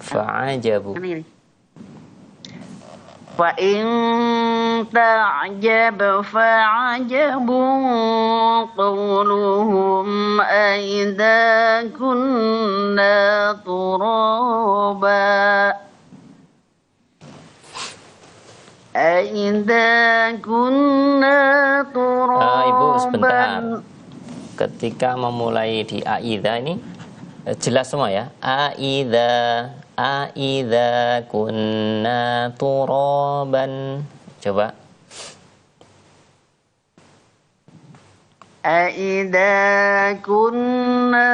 fa'ajabu. Wa in ta'jab fa'ajabun qawluhum aidha kunna turaba Ibu sebentar. Ketika memulai di aidha ini jelas semua ya. Aidha kunna turaban. Coba. Aidha kunna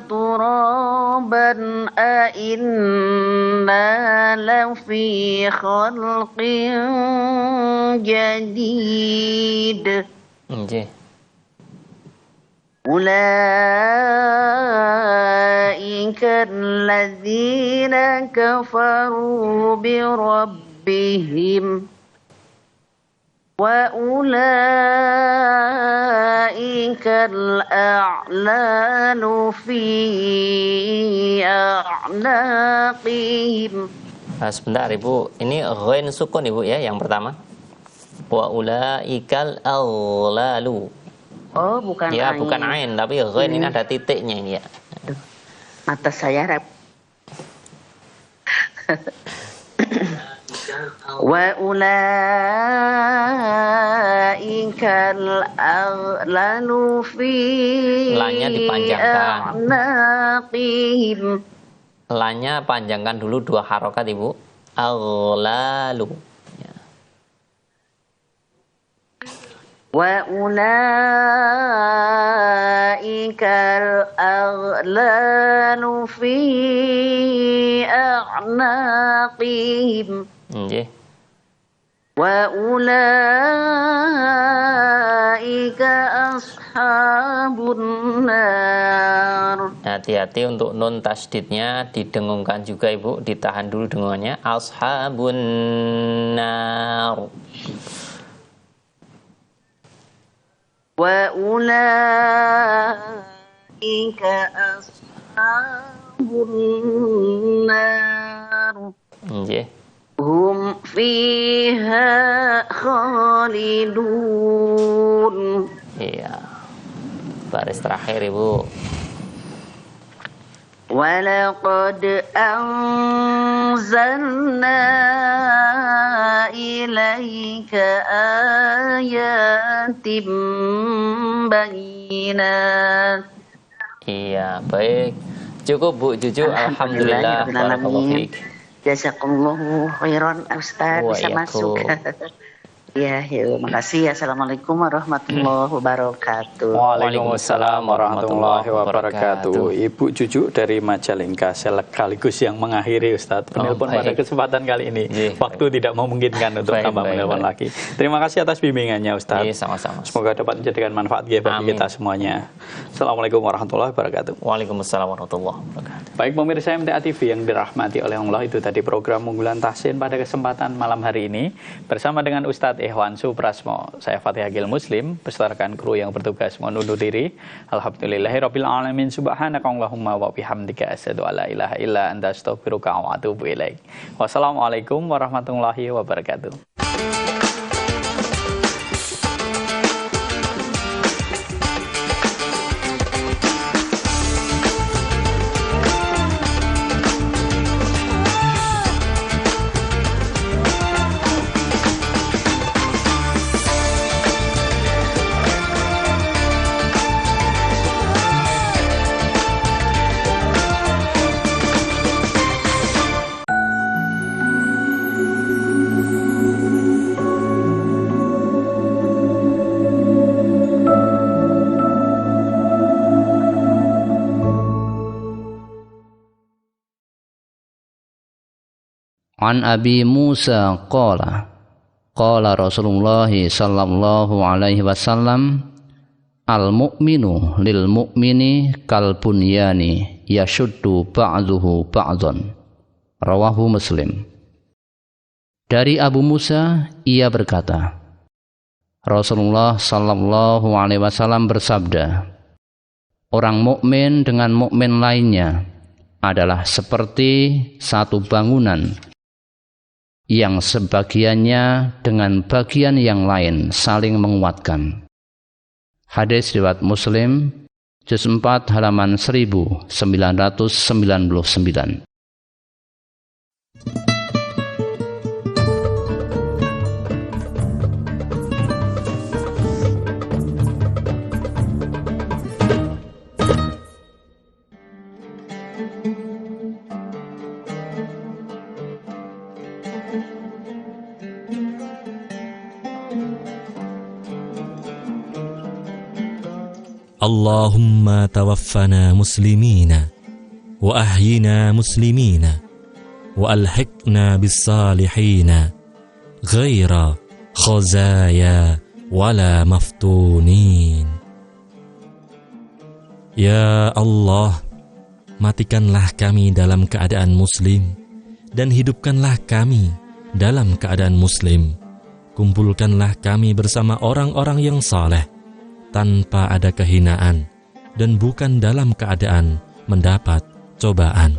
turaban inna lafi khalqin jadid. Nggih. Ulaika alladzina kafaru bi rabbihim wa ulaika al-a'lalu fi a'naqihim. Sebentar Ibu, ini ghain sukun Ibu ya yang pertama. Wa ulaikal aghlalu. Oh, bukan ya, ain. Bukan ain, tapi ghain ini ada titiknya ini ya. Mata saya rep. Wa ulaikal aghlalu fi Lanya dipanjangkan. a'naqihim. Lanya panjangkan dulu 2 harokat Ibu. Aghlalu. Wa ulaikal aghlalu fi a'naqihim. Nggih. Wa ulaika ashabun nar. Hati-hati untuk nun tasdidnya didengungkan juga Ibu, ditahan dulu dengungannya. Ashabun nar. Wa ulaika ashabun nar. Nggih. Hum fiha khalidun. Iya. Baris terakhir Ibu. Walaqad anzalna ilaika ayatin bayyinat. Iya, baik. Cukup Bu Juju, alhamdulillah. Barakallahu fiik. Jazakallahu khairan Ustaz, bisa masuk. Ya, makasih. Assalamualaikum warahmatullahi wabarakatuh. Waalaikumsalam warahmatullahi wabarakatuh. Ibu Cucu dari Majalengka sekaligus yang mengakhiri Ustadz penelpon pada kesempatan kali ini. Waktu tidak memungkinkan untuk tambah menelpon lagi. Terima kasih atas bimbingannya Ustadz. Sama-sama. Semoga dapat menjadikan manfaat bagi kita semuanya. Assalamualaikum warahmatullahi wabarakatuh. Waalaikumsalam warahmatullahi wabarakatuh. Baik pemirsa MTA TV yang dirahmati oleh Allah, itu tadi program unggulan tahsin pada kesempatan malam hari ini bersama dengan Ustadz Ikhwan Suprasmo. Saya Fatih Agil Muslim besertakan kru yang bertugas mengundur diri. Alhamdulillahirabbil alamin. Subhanakallahumma wa bihamdika asyhadu alla ilaha illa anta astaghfiruka wa atubu ilaik. Wassalamualaikum warahmatullahi wabarakatuh. An Abi Musa qala qala Rasulullah sallallahu alaihi wasallam al mu'minu lil mu'mini kal bunyani yashuddu ba'dhuhu ba'dhan. Rawahu Muslim. Dari Abu Musa ia berkata, Rasulullah sallallahu alaihi wasallam bersabda, orang mukmin dengan mukmin lainnya adalah seperti satu bangunan yang sebagiannya dengan bagian yang lain saling menguatkan. Hadis riwayat Muslim, juz 4 halaman 1999. Allahumma tawaffana muslimina wa ahyina muslimina wa alhiqna bis salihina ghaira khazaya wala maftunin. Ya Allah, matikanlah kami dalam keadaan muslim dan hidupkanlah kami dalam keadaan muslim. Kumpulkanlah kami bersama orang-orang yang saleh tanpa ada kehinaan dan bukan dalam keadaan mendapat cobaan.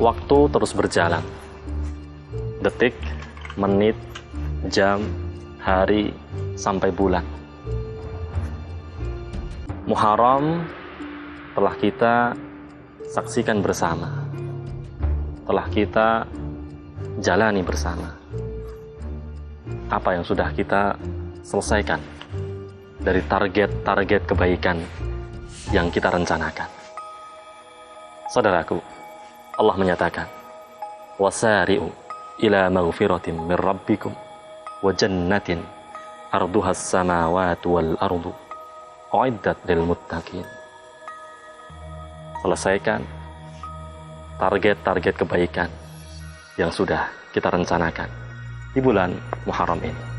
Waktu terus berjalan. Detik menit, jam, hari, sampai bulan. Muharram telah kita saksikan bersama, telah kita jalani bersama. Apa yang sudah kita selesaikan dari target-target kebaikan yang kita rencanakan. Saudaraku, Allah menyatakan, wasari'u ila maghfiratin min rabbikum wa jannatin arduhas samawati wal ardu uiddat lil muttaqin. Selesaikan target-target kebaikan yang sudah kita rencanakan di bulan Muharram ini.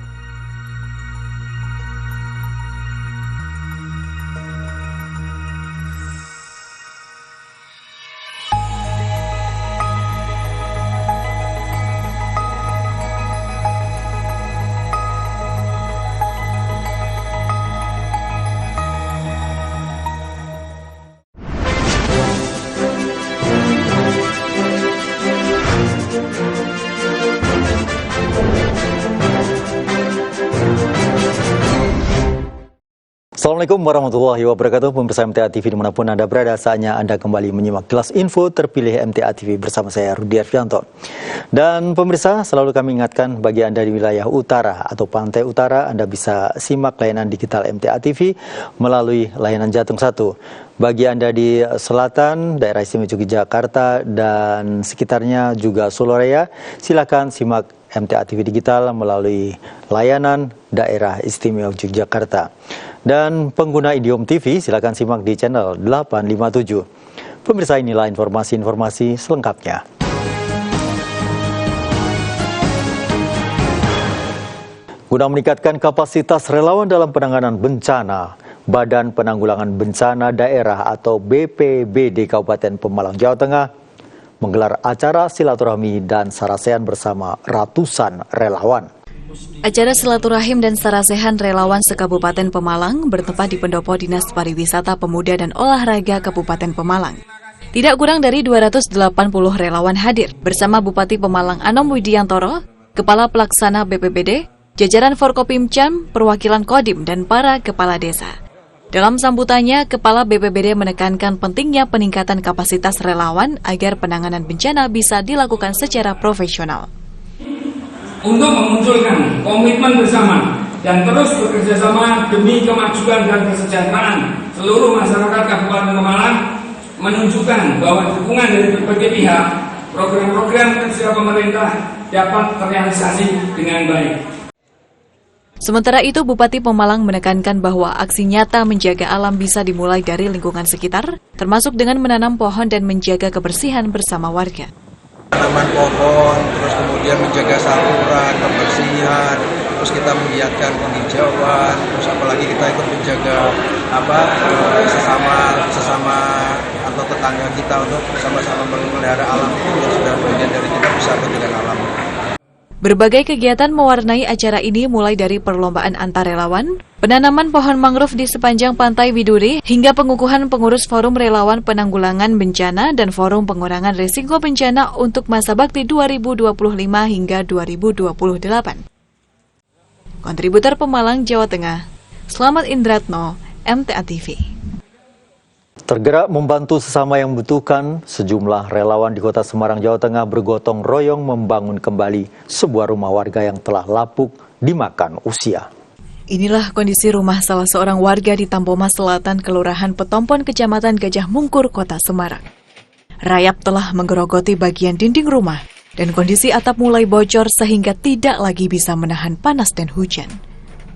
Assalamualaikum warahmatullahi wabarakatuh. Pemirsa MTA TV dimanapun Anda berada, saatnya Anda kembali menyimak Kilas Info terpilih MTA TV bersama saya Rudi Arfianto. Dan pemirsa, selalu kami ingatkan bagi Anda di wilayah utara atau pantai utara, Anda bisa simak layanan digital MTA TV melalui layanan Jatung 1. Bagi Anda di selatan, daerah istimewa Yogyakarta dan sekitarnya juga Solorea, silakan simak MTA TV digital melalui layanan daerah istimewa Yogyakarta. Dan pengguna Idiom TV silakan simak di channel 857. Pemirsa, inilah informasi-informasi selengkapnya. Guna meningkatkan kapasitas relawan dalam penanganan bencana, Badan Penanggulangan Bencana Daerah atau BPBD Kabupaten Pemalang, Jawa Tengah menggelar acara silaturahmi dan sarasehan bersama ratusan relawan. Acara silaturahim dan sarasehan relawan se-Kabupaten Pemalang bertempat di Pendopo Dinas Pariwisata Pemuda dan Olahraga Kabupaten Pemalang. Tidak kurang dari 280 relawan hadir bersama Bupati Pemalang Anom Widiantoro, Kepala Pelaksana BPBD, jajaran Forkopimcam, perwakilan Kodim, dan para kepala desa. Dalam sambutannya, Kepala BPBD menekankan pentingnya peningkatan kapasitas relawan agar penanganan bencana bisa dilakukan secara profesional. Untuk memunculkan komitmen bersama dan terus bekerjasama demi kemajuan dan kesejahteraan seluruh masyarakat Kabupaten Pemalang, menunjukkan bahwa dukungan dari berbagai pihak, program-program kerja pemerintah dapat terrealisasi dengan baik. Sementara itu, Bupati Pemalang menekankan bahwa aksi nyata menjaga alam bisa dimulai dari lingkungan sekitar, termasuk dengan menanam pohon dan menjaga kebersihan bersama warga. Tanaman pohon, terus kemudian menjaga saluran, kebersihan, terus kita menggiatkan penghijauan, terus apalagi kita ikut menjaga sesama atau tetangga kita untuk sama-sama memelihara alam itu sudah bagian dari kita bersatu dengan alam. Berbagai kegiatan mewarnai acara ini mulai dari perlombaan antar relawan, penanaman pohon mangrove di sepanjang pantai Widuri, hingga pengukuhan pengurus Forum Relawan Penanggulangan Bencana dan Forum Pengurangan Risiko Bencana untuk masa bakti 2025 hingga 2028. Kontributor Pemalang, Jawa Tengah, Slamet Indratno, MTA TV. Tergerak membantu sesama yang membutuhkan, sejumlah relawan di Kota Semarang, Jawa Tengah bergotong royong membangun kembali sebuah rumah warga yang telah lapuk dimakan usia. Inilah kondisi rumah salah seorang warga di Tampoma Selatan, Kelurahan Petompon, Kecamatan Gajah Mungkur, Kota Semarang. Rayap telah menggerogoti bagian dinding rumah dan kondisi atap mulai bocor sehingga tidak lagi bisa menahan panas dan hujan.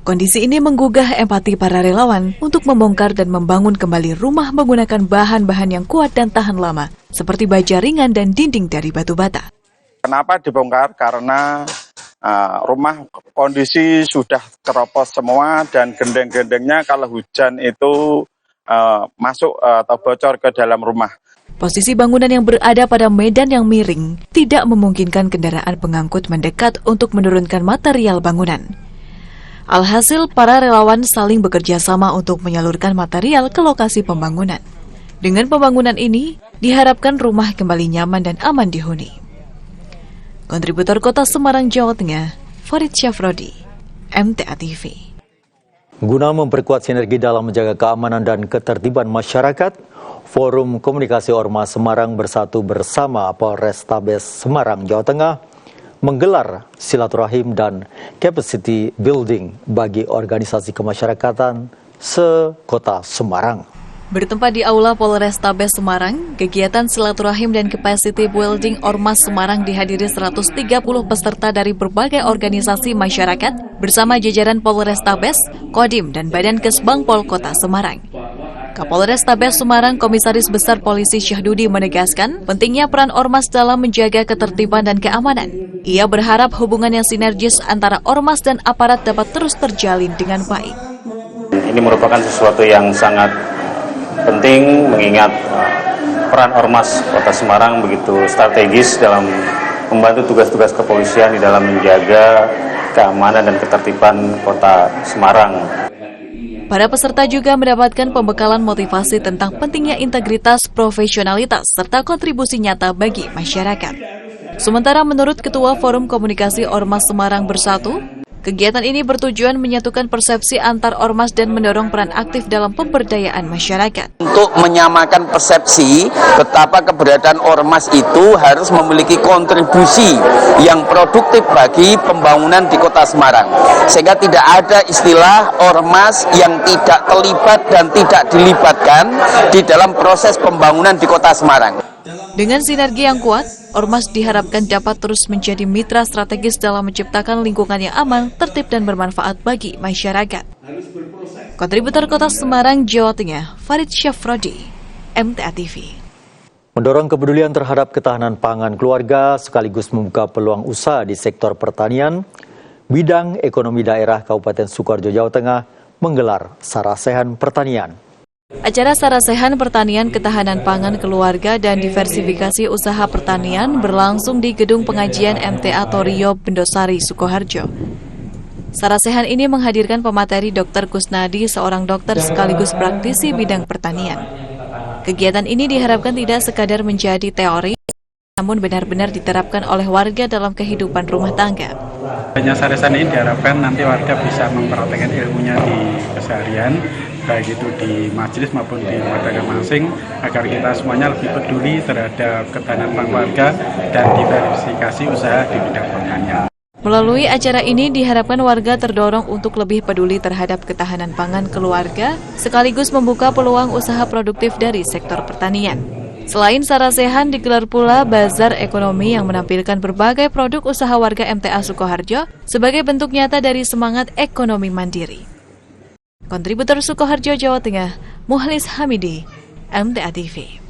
Kondisi ini menggugah empati para relawan untuk membongkar dan membangun kembali rumah menggunakan bahan-bahan yang kuat dan tahan lama, seperti baja ringan dan dinding dari batu bata. Kenapa dibongkar? Karena rumah kondisi sudah keropos semua dan gendeng-gendengnya kalau hujan itu masuk atau bocor ke dalam rumah. Posisi bangunan yang berada pada medan yang miring tidak memungkinkan kendaraan pengangkut mendekat untuk menurunkan material bangunan. Alhasil, para relawan saling bekerja sama untuk menyalurkan material ke lokasi pembangunan. Dengan pembangunan ini, diharapkan rumah kembali nyaman dan aman dihuni. Kontributor Kota Semarang, Jawa Tengah, Farid Syafrodi, MTA TV. Guna memperkuat sinergi dalam menjaga keamanan dan ketertiban masyarakat, Forum Komunikasi Ormas Semarang Bersatu bersama Polrestabes Semarang, Jawa Tengah menggelar silaturahim dan capacity building bagi organisasi kemasyarakatan se-Kota Semarang. Bertempat di Aula Polrestabes Semarang, kegiatan silaturahim dan capacity building Ormas Semarang dihadiri 130 peserta dari berbagai organisasi masyarakat bersama jajaran Polrestabes, Kodim, dan Badan Kesbangpol Kota Semarang. Kapolrestabes Semarang Komisaris Besar Polisi Syahdudi menegaskan pentingnya peran Ormas dalam menjaga ketertiban dan keamanan. Ia berharap hubungan yang sinergis antara Ormas dan aparat dapat terus terjalin dengan baik. Ini merupakan sesuatu yang sangat penting mengingat peran Ormas Kota Semarang begitu strategis dalam membantu tugas-tugas kepolisian di dalam menjaga keamanan dan ketertiban Kota Semarang. Para peserta juga mendapatkan pembekalan motivasi tentang pentingnya integritas, profesionalitas, serta kontribusi nyata bagi masyarakat. Sementara menurut Ketua Forum Komunikasi Ormas Semarang Bersatu, kegiatan ini bertujuan menyatukan persepsi antar ormas dan mendorong peran aktif dalam pemberdayaan masyarakat. Untuk menyamakan persepsi betapa keberadaan ormas itu harus memiliki kontribusi yang produktif bagi pembangunan di Kota Semarang. Sehingga tidak ada istilah ormas yang tidak terlibat dan tidak dilibatkan di dalam proses pembangunan di Kota Semarang. Dengan sinergi yang kuat, Ormas diharapkan dapat terus menjadi mitra strategis dalam menciptakan lingkungan yang aman, tertib, dan bermanfaat bagi masyarakat. Kontributor Kota Semarang, Jawa Tengah, Farid Syafrodi, MTA TV. Mendorong kepedulian terhadap ketahanan pangan keluarga sekaligus membuka peluang usaha di sektor pertanian, Bidang Ekonomi Daerah Kabupaten Sukoharjo, Jawa Tengah menggelar Sarasehan Pertanian. Acara Sarasehan Pertanian Ketahanan Pangan Keluarga dan Diversifikasi Usaha Pertanian berlangsung di Gedung Pengajian MTA Torio Bendosari, Sukoharjo. Sarasehan ini menghadirkan pemateri Dr. Kusnadi, seorang dokter sekaligus praktisi bidang pertanian. Kegiatan ini diharapkan tidak sekadar menjadi teori, namun benar-benar diterapkan oleh warga dalam kehidupan rumah tangga. Adanya Sarasehan ini diharapkan nanti warga bisa mempraktekkan ilmunya di keseharian, baik itu di majelis maupun di rumah tangga masing, agar kita semuanya lebih peduli terhadap ketahanan pangan keluarga dan diversifikasi usaha di bidang pertanian. Melalui acara ini diharapkan warga terdorong untuk lebih peduli terhadap ketahanan pangan keluarga, sekaligus membuka peluang usaha produktif dari sektor pertanian. Selain Sarasehan, digelar pula Bazar Ekonomi yang menampilkan berbagai produk usaha warga MTA Sukoharjo sebagai bentuk nyata dari semangat ekonomi mandiri. Kontributor Sukoharjo, Jawa Tengah, Muhlis Hamidi, MTA TV.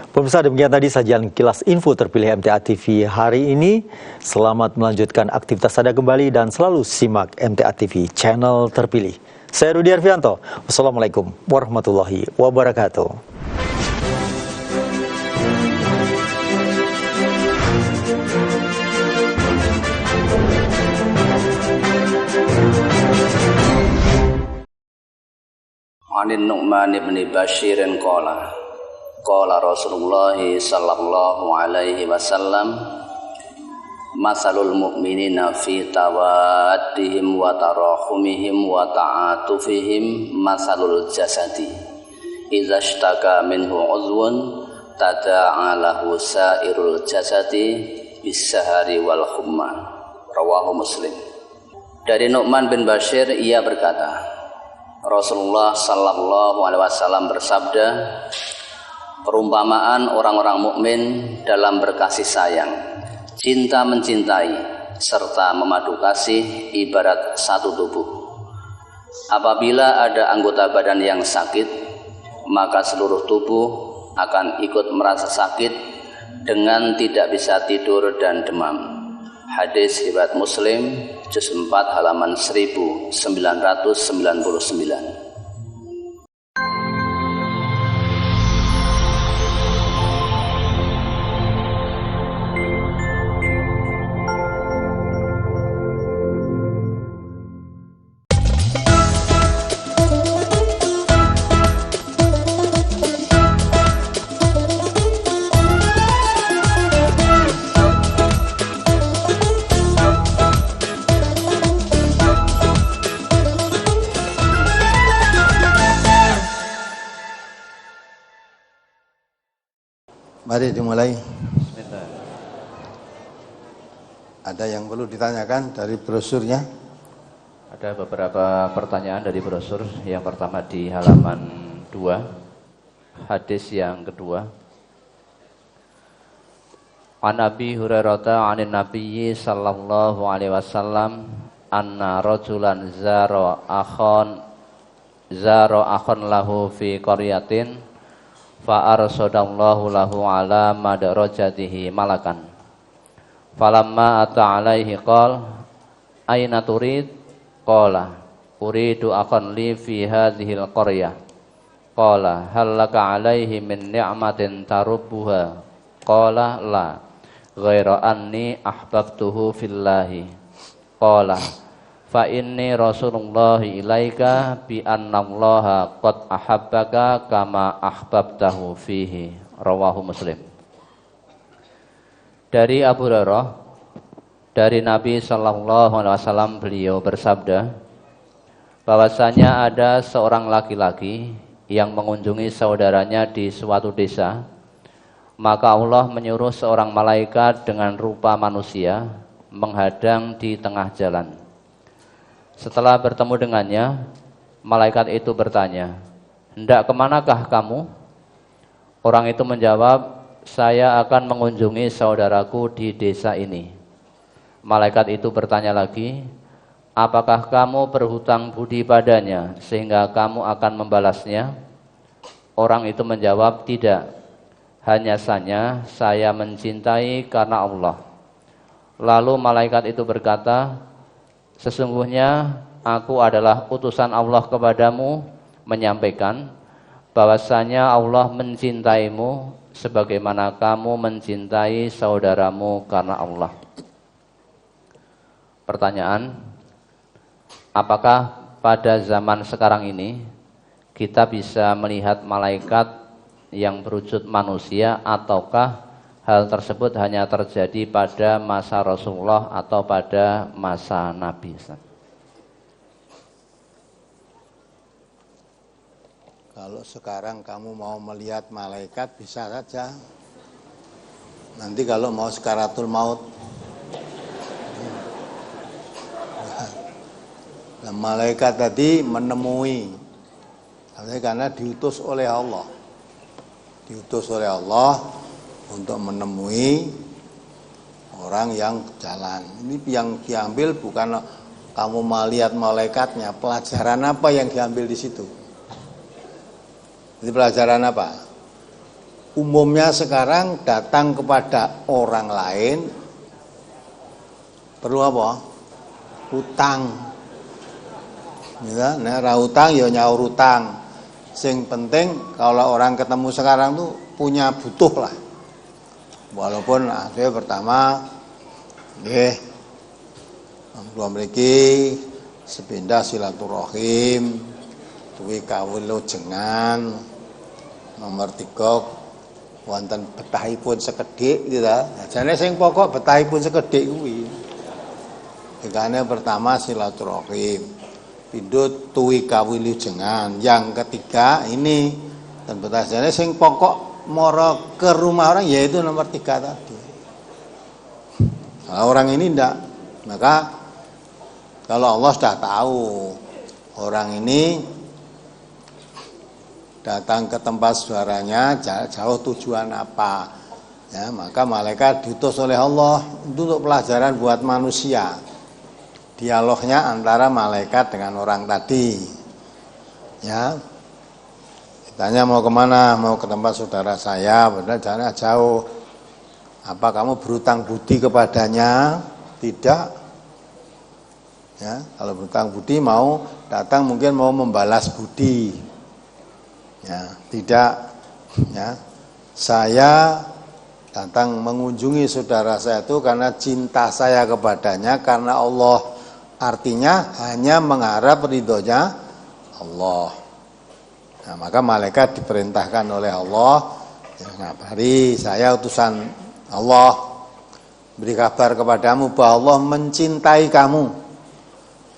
Pemirsa, demikian tadi sajian kilas info terpilih MTA TV hari ini. Selamat melanjutkan aktivitas Anda kembali dan selalu simak MTA TV channel terpilih. Saya Rudi Arfianto. Wassalamualaikum warahmatullahi wabarakatuh. Anin Nu'man ibn Bashirin qala Rasulullah sallallahu alaihi wasallam masalul mu'minina fi tawaddihim wa tarahumihim wa ta'atufihim masalul jasadi idza ishtaka minhu uzwun tada'a lahu sairul jasadi bis-sahari wal humma. Rawahu Muslim. Dari Nu'man bin Bashir, ia berkata, Rasulullah sallallahu alaihi wasallam bersabda, perumpamaan orang-orang mukmin dalam berkasih sayang, cinta mencintai, serta memadu kasih ibarat satu tubuh. Apabila ada anggota badan yang sakit, maka seluruh tubuh akan ikut merasa sakit dengan tidak bisa tidur dan demam. Hadis riwayat Muslim, juz 4 halaman 1999. Mari dimulai. Bismillah. Ada yang perlu ditanyakan dari brosurnya? Ada beberapa pertanyaan dari brosur. Yang pertama di halaman 2, hadis yang kedua. An Abi Hurairah anin Nabiyyi sallallahu alaihi wasallam anna rajulan zara akhon lahu fi qaryatin fa arsadallahu lahu ala madrajatihi malakan falamma ata alaihi qala aina turid qala uridu akhon li fi hadhihi alqaryah qala hal laka alaihi min ni'matin tarubbuha qala la ghaira anni ahbabtuhu fillahi qala fa inni rasulullahi ilaika bi annallaha qad ahabbaka kama ahbabtahu fihi. Rawahu Muslim. Dari Abu Hurairah dari Nabi sallallahu alaihi wasallam, beliau bersabda bahwasanya ada seorang laki-laki yang mengunjungi saudaranya di suatu desa. Maka Allah menyuruh seorang malaikat dengan rupa manusia menghadang di tengah jalan. Setelah bertemu dengannya, malaikat itu bertanya, "Hendak kemanakah kamu?" Orang itu menjawab, "Saya akan mengunjungi saudaraku di desa ini." Malaikat itu bertanya lagi, "Apakah kamu berhutang budi padanya sehingga kamu akan membalasnya?" Orang itu menjawab, "Tidak. Hanya saja saya mencintai karena Allah." Lalu malaikat itu berkata, "Sesungguhnya aku adalah utusan Allah kepadamu menyampaikan bahwasanya Allah mencintaimu sebagaimana kamu mencintai saudaramu karena Allah." Pertanyaan, apakah pada zaman sekarang ini kita bisa melihat malaikat yang berwujud manusia, ataukah hal tersebut hanya terjadi pada masa Rasulullah atau pada masa Nabi? Kalau sekarang kamu mau melihat malaikat bisa saja. Nanti kalau mau sekaratul maut, nah, malaikat tadi menemui, karena diutus oleh Allah. Diutus oleh Allah untuk menemui orang yang jalan. Ini yang diambil bukan kamu melihat malaikatnya, pelajaran apa yang diambil di situ? Ini pelajaran apa? Umumnya sekarang datang kepada orang lain perlu apa? Hutang. Ya, nah, hutang ya nyaur hutang. Sing penting kalau orang ketemu sekarang tuh punya butuh lah. Walaupun akhirnya pertama nggih kula mriki sepindah silaturahim duwe kawilujengan nomor 3 wonten betahipun sekedhik gitu ta. Jane sing pokok betahipun sekedhik kuwi. Dikane pertama silaturahim. Pindho tuwi kawilujengan. Yang ketiga ini dan betasane sing pokok moro ke rumah orang yaitu nomor 3 tadi. Nah, orang ini enggak, maka kalau Allah sudah tahu orang ini datang ke tempat saudaranya jauh tujuan apa, ya, maka malaikat diutus oleh Allah untuk pelajaran buat manusia. Dialognya antara malaikat dengan orang tadi, ya. Tanya mau kemana? Mau ke tempat saudara saya, benar jalannya jauh. Apa kamu berutang budi kepadanya? Tidak. Ya, kalau berutang budi mau datang mungkin mau membalas budi. Ya, tidak. Ya, saya datang mengunjungi saudara saya itu karena cinta saya kepadanya, karena Allah. Artinya hanya mengharap ridhonya Allah. Nah, maka malaikat diperintahkan oleh Allah, ya, ngabari saya utusan Allah, beri kabar kepadamu bahwa Allah mencintai kamu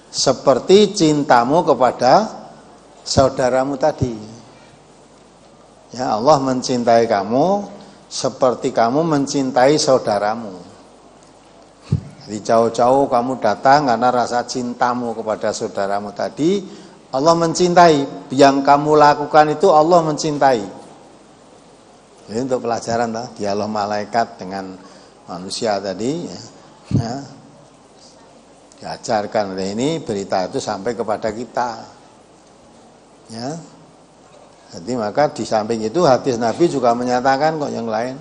seperti cintamu kepada saudaramu tadi. Ya, Allah mencintai kamu seperti kamu mencintai saudaramu. Jadi jauh-jauh kamu datang karena rasa cintamu kepada saudaramu tadi, Allah mencintai. Yang kamu lakukan itu Allah mencintai. Jadi untuk pelajaran dialog malaikat dengan manusia tadi, ya, diajarkan oleh ini, berita itu sampai kepada kita. Ya. Jadi maka di samping itu hadis Nabi juga menyatakan kok yang lain,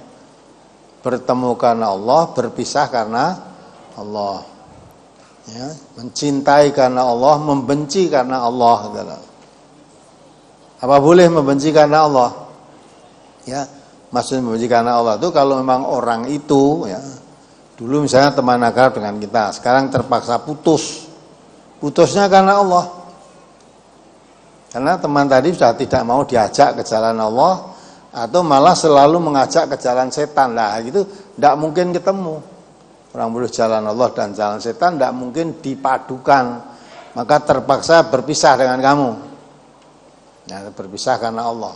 bertemu karena Allah, berpisah karena Allah. Ya, mencintai karena Allah, membenci karena Allah. Apa boleh membenci karena Allah? Ya, maksudnya membenci karena Allah itu kalau memang orang itu, ya, dulu misalnya teman akrab dengan kita, sekarang terpaksa putus. Putusnya karena Allah. Karena teman tadi sudah tidak mau diajak ke jalan Allah, atau malah selalu mengajak ke jalan setan. Lah gitu tidak mungkin ketemu. Orang boleh jalan Allah dan jalan setan tidak mungkin dipadukan. Maka terpaksa berpisah dengan kamu. Ya, berpisah karena Allah.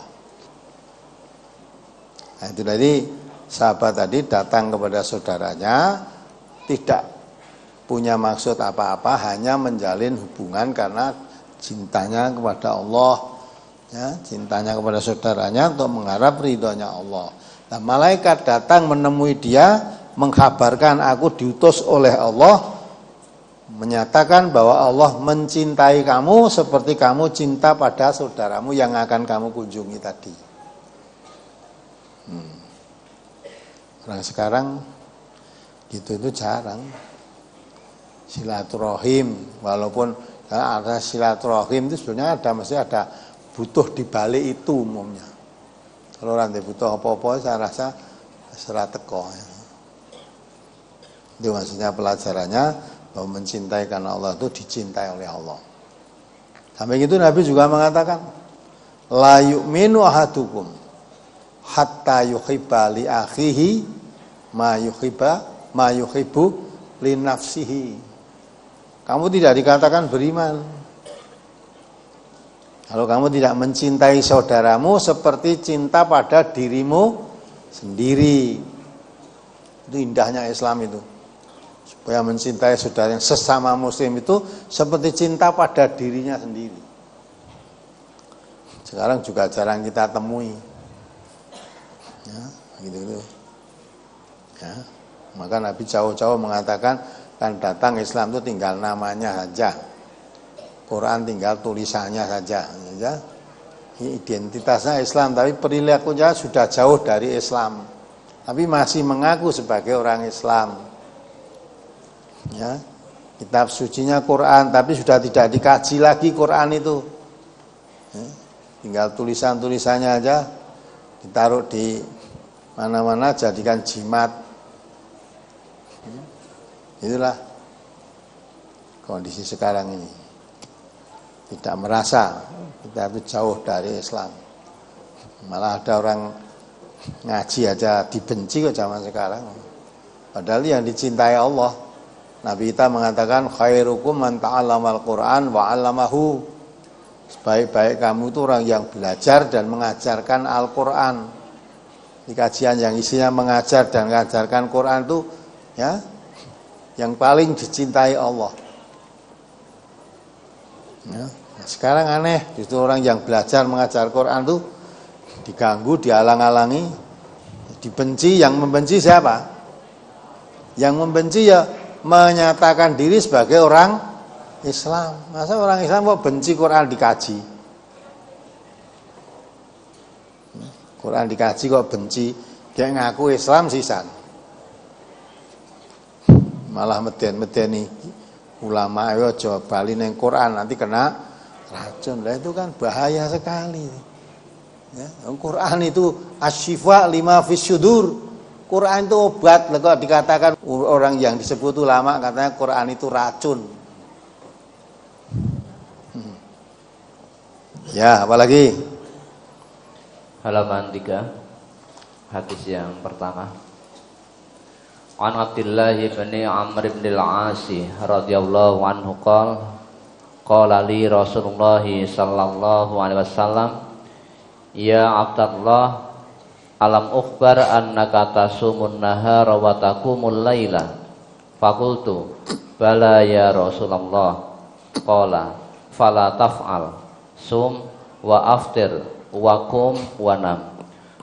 Nah, itu tadi sahabat tadi datang kepada saudaranya tidak punya maksud apa-apa, hanya menjalin hubungan karena cintanya kepada Allah, ya, cintanya kepada saudaranya untuk mengharap ridhonya Allah. Nah, malaikat datang menemui dia, mengkabarkan aku diutus oleh Allah, menyatakan bahwa Allah mencintai kamu seperti kamu cinta pada saudaramu yang akan kamu kunjungi tadi. Orang sekarang gitu itu jarang. Silaturahim, walaupun ada silaturahim itu sebenarnya mesti ada butuh di balik itu umumnya. Kalau orang butuh apa-apa saya rasa serat teko. Ya. Itu maksudnya pelajarannya bahwa mencintai karena Allah itu dicintai oleh Allah. Sampai itu Nabi juga mengatakan, la yu'minu ahadukum hatta yuhibba li akhihi ma yuhibbu li nafsihi. Kamu tidak dikatakan beriman kalau kamu tidak mencintai saudaramu seperti cinta pada dirimu sendiri. Itu indahnya Islam itu. Supaya mencintai saudara yang sesama muslim itu seperti cinta pada dirinya sendiri. Sekarang juga jarang kita temui. Ya, gitu-gitu. Ya, maka Nabi jauh-jauh mengatakan kan datang Islam itu tinggal namanya saja, Quran tinggal tulisannya saja, ya. Identitasnya Islam, tapi perilakunya sudah jauh dari Islam, tapi masih mengaku sebagai orang Islam. Ya, kitab sucinya Quran, tapi sudah tidak dikaji lagi Quran itu, ya. Tinggal tulisan-tulisannya aja, ditaruh di mana-mana jadikan jimat. Itulah kondisi sekarang ini. Tidak merasa kita itu jauh dari Islam. Malah ada orang ngaji aja dibenci kok zaman sekarang. Padahal yang dicintai Allah. Nabi kita mengatakan khairukum man ta'allamal Qur'an wa 'allamahu. Sebaik-baik kamu itu orang yang belajar dan mengajarkan Al-Qur'an. Di kajian yang isinya mengajar dan mengajarkan Quran itu, ya, yang paling dicintai Allah. Ya, sekarang aneh, justru orang yang belajar mengajar Quran itu diganggu, dihalang-halangi, dibenci. Yang membenci siapa? Yang membenci ya menyatakan diri sebagai orang Islam. Masa orang Islam kok benci Quran dikaji? Quran dikaji kok benci? Dia ngaku Islam sisan. Malah medeni ulama ayo coba bali neng Quran nanti kena racun. Lah itu kan bahaya sekali. Ya, Quran itu asyifa lima fis syudur. Quran itu obat. Lah kok dikatakan orang yang disebut ulama katanya Quran itu racun. Ya, apalagi halaman 3 hadis yang pertama. An Abdullah bin Amr bin al-As radhiyallahu anhu qala li Rasulullah sallallahu alaihi wasallam ya Abdullah alam ukhbar annaka tasumun nahara wa taqumul laila? Fakultu bala ya Rasulullah. Qala fala taf'al, sum wa aftir wa qum wa nam,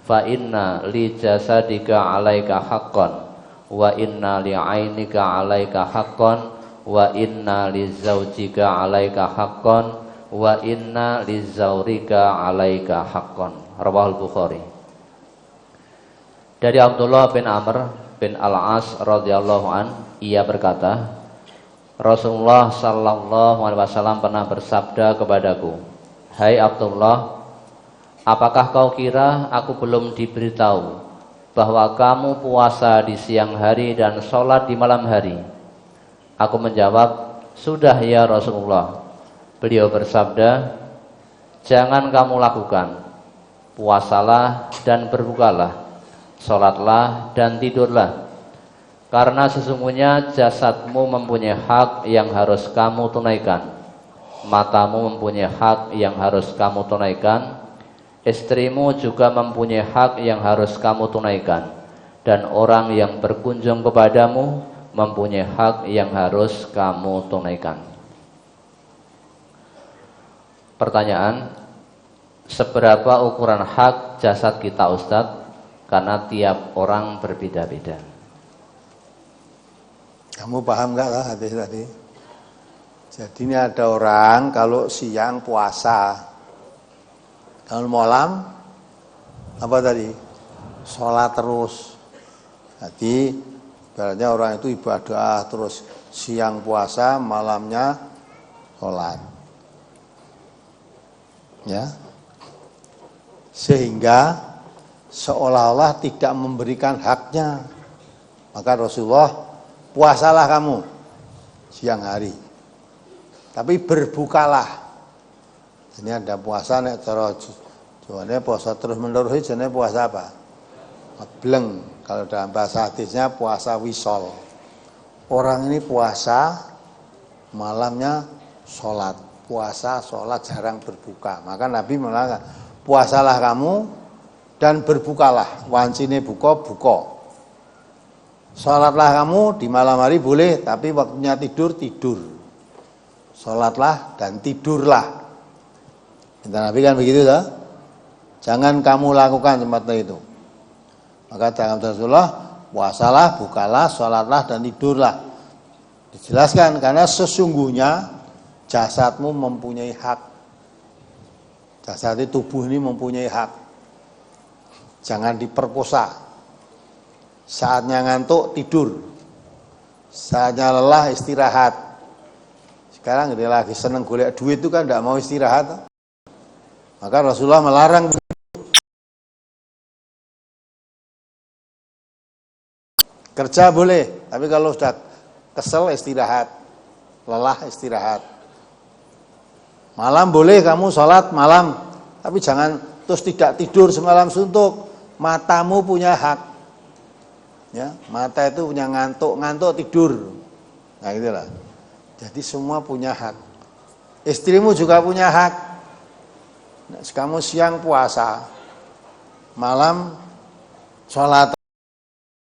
fa inna li jasadika alaika haqqan wa inna li ainika alaika haqqan wa inna li zaujika alaika haqqan wa inna li zaurika alaika haqqan. Rawahul Bukhari. Dari Abdullah bin Amr bin Al-As radhiyallahu an, ia berkata, Rasulullah sallallahu alaihi wasallam pernah bersabda kepadaku, "Hai Abdullah, apakah kau kira aku belum diberitahu bahwa kamu puasa di siang hari dan sholat di malam hari?" Aku menjawab, "Sudah ya Rasulullah." Beliau bersabda, "Jangan kamu lakukan. Puasalah dan berbukalah, sholatlah dan tidurlah. Karena sesungguhnya jasadmu mempunyai hak yang harus kamu tunaikan, matamu mempunyai hak yang harus kamu tunaikan, istrimu juga mempunyai hak yang harus kamu tunaikan, dan orang yang berkunjung kepadamu mempunyai hak yang harus kamu tunaikan." Pertanyaan, seberapa ukuran hak jasad kita Ustadz? Karena tiap orang berbeda-beda. Kamu paham nggak lah hadis tadi? Jadi ini ada orang kalau siang puasa, kalau malam apa tadi? Sholat terus. Jadi ibaratnya orang itu ibadah terus, siang puasa, malamnya sholat. Ya, sehingga seolah-olah tidak memberikan haknya. Maka Rasulullah, puasalah kamu siang hari, tapi berbukalah. Ini ada puasa nek cara Jawane puasa terus menerus, jenenge puasa apa? Bleng. Kalau dalam bahasa hadisnya puasa wisol. Orang ini puasa, malamnya sholat. Puasa, sholat, jarang berbuka. Maka Nabi mengatakan, puasalah kamu dan berbukalah. Wancine buka, buka. Sholatlah kamu di malam hari boleh, tapi waktunya tidur, tidur. Sholatlah dan tidurlah. Kata Nabi kan begitu tak? Jangan kamu lakukan seperti itu. Maka dalam Rasulullah, puasalah, bukalah, sholatlah dan tidurlah. Dijelaskan karena sesungguhnya jasadmu mempunyai hak. Jasad tubuh ini mempunyai hak. Jangan diperkosa. Saatnya ngantuk, tidur. Saatnya lelah, istirahat. Sekarang dia lagi seneng golek duit itu kan tidak mau istirahat. Maka Rasulullah melarang. Kerja boleh, tapi kalau sudah kesel istirahat. Lelah istirahat. Malam boleh kamu sholat malam, tapi jangan terus tidak tidur semalam suntuk. Matamu punya hak. Ya, mata itu punya ngantuk tidur. Nah gitulah. Jadi semua punya hak. Istrimu juga punya hak. Nah, kamu siang puasa, malam sholat.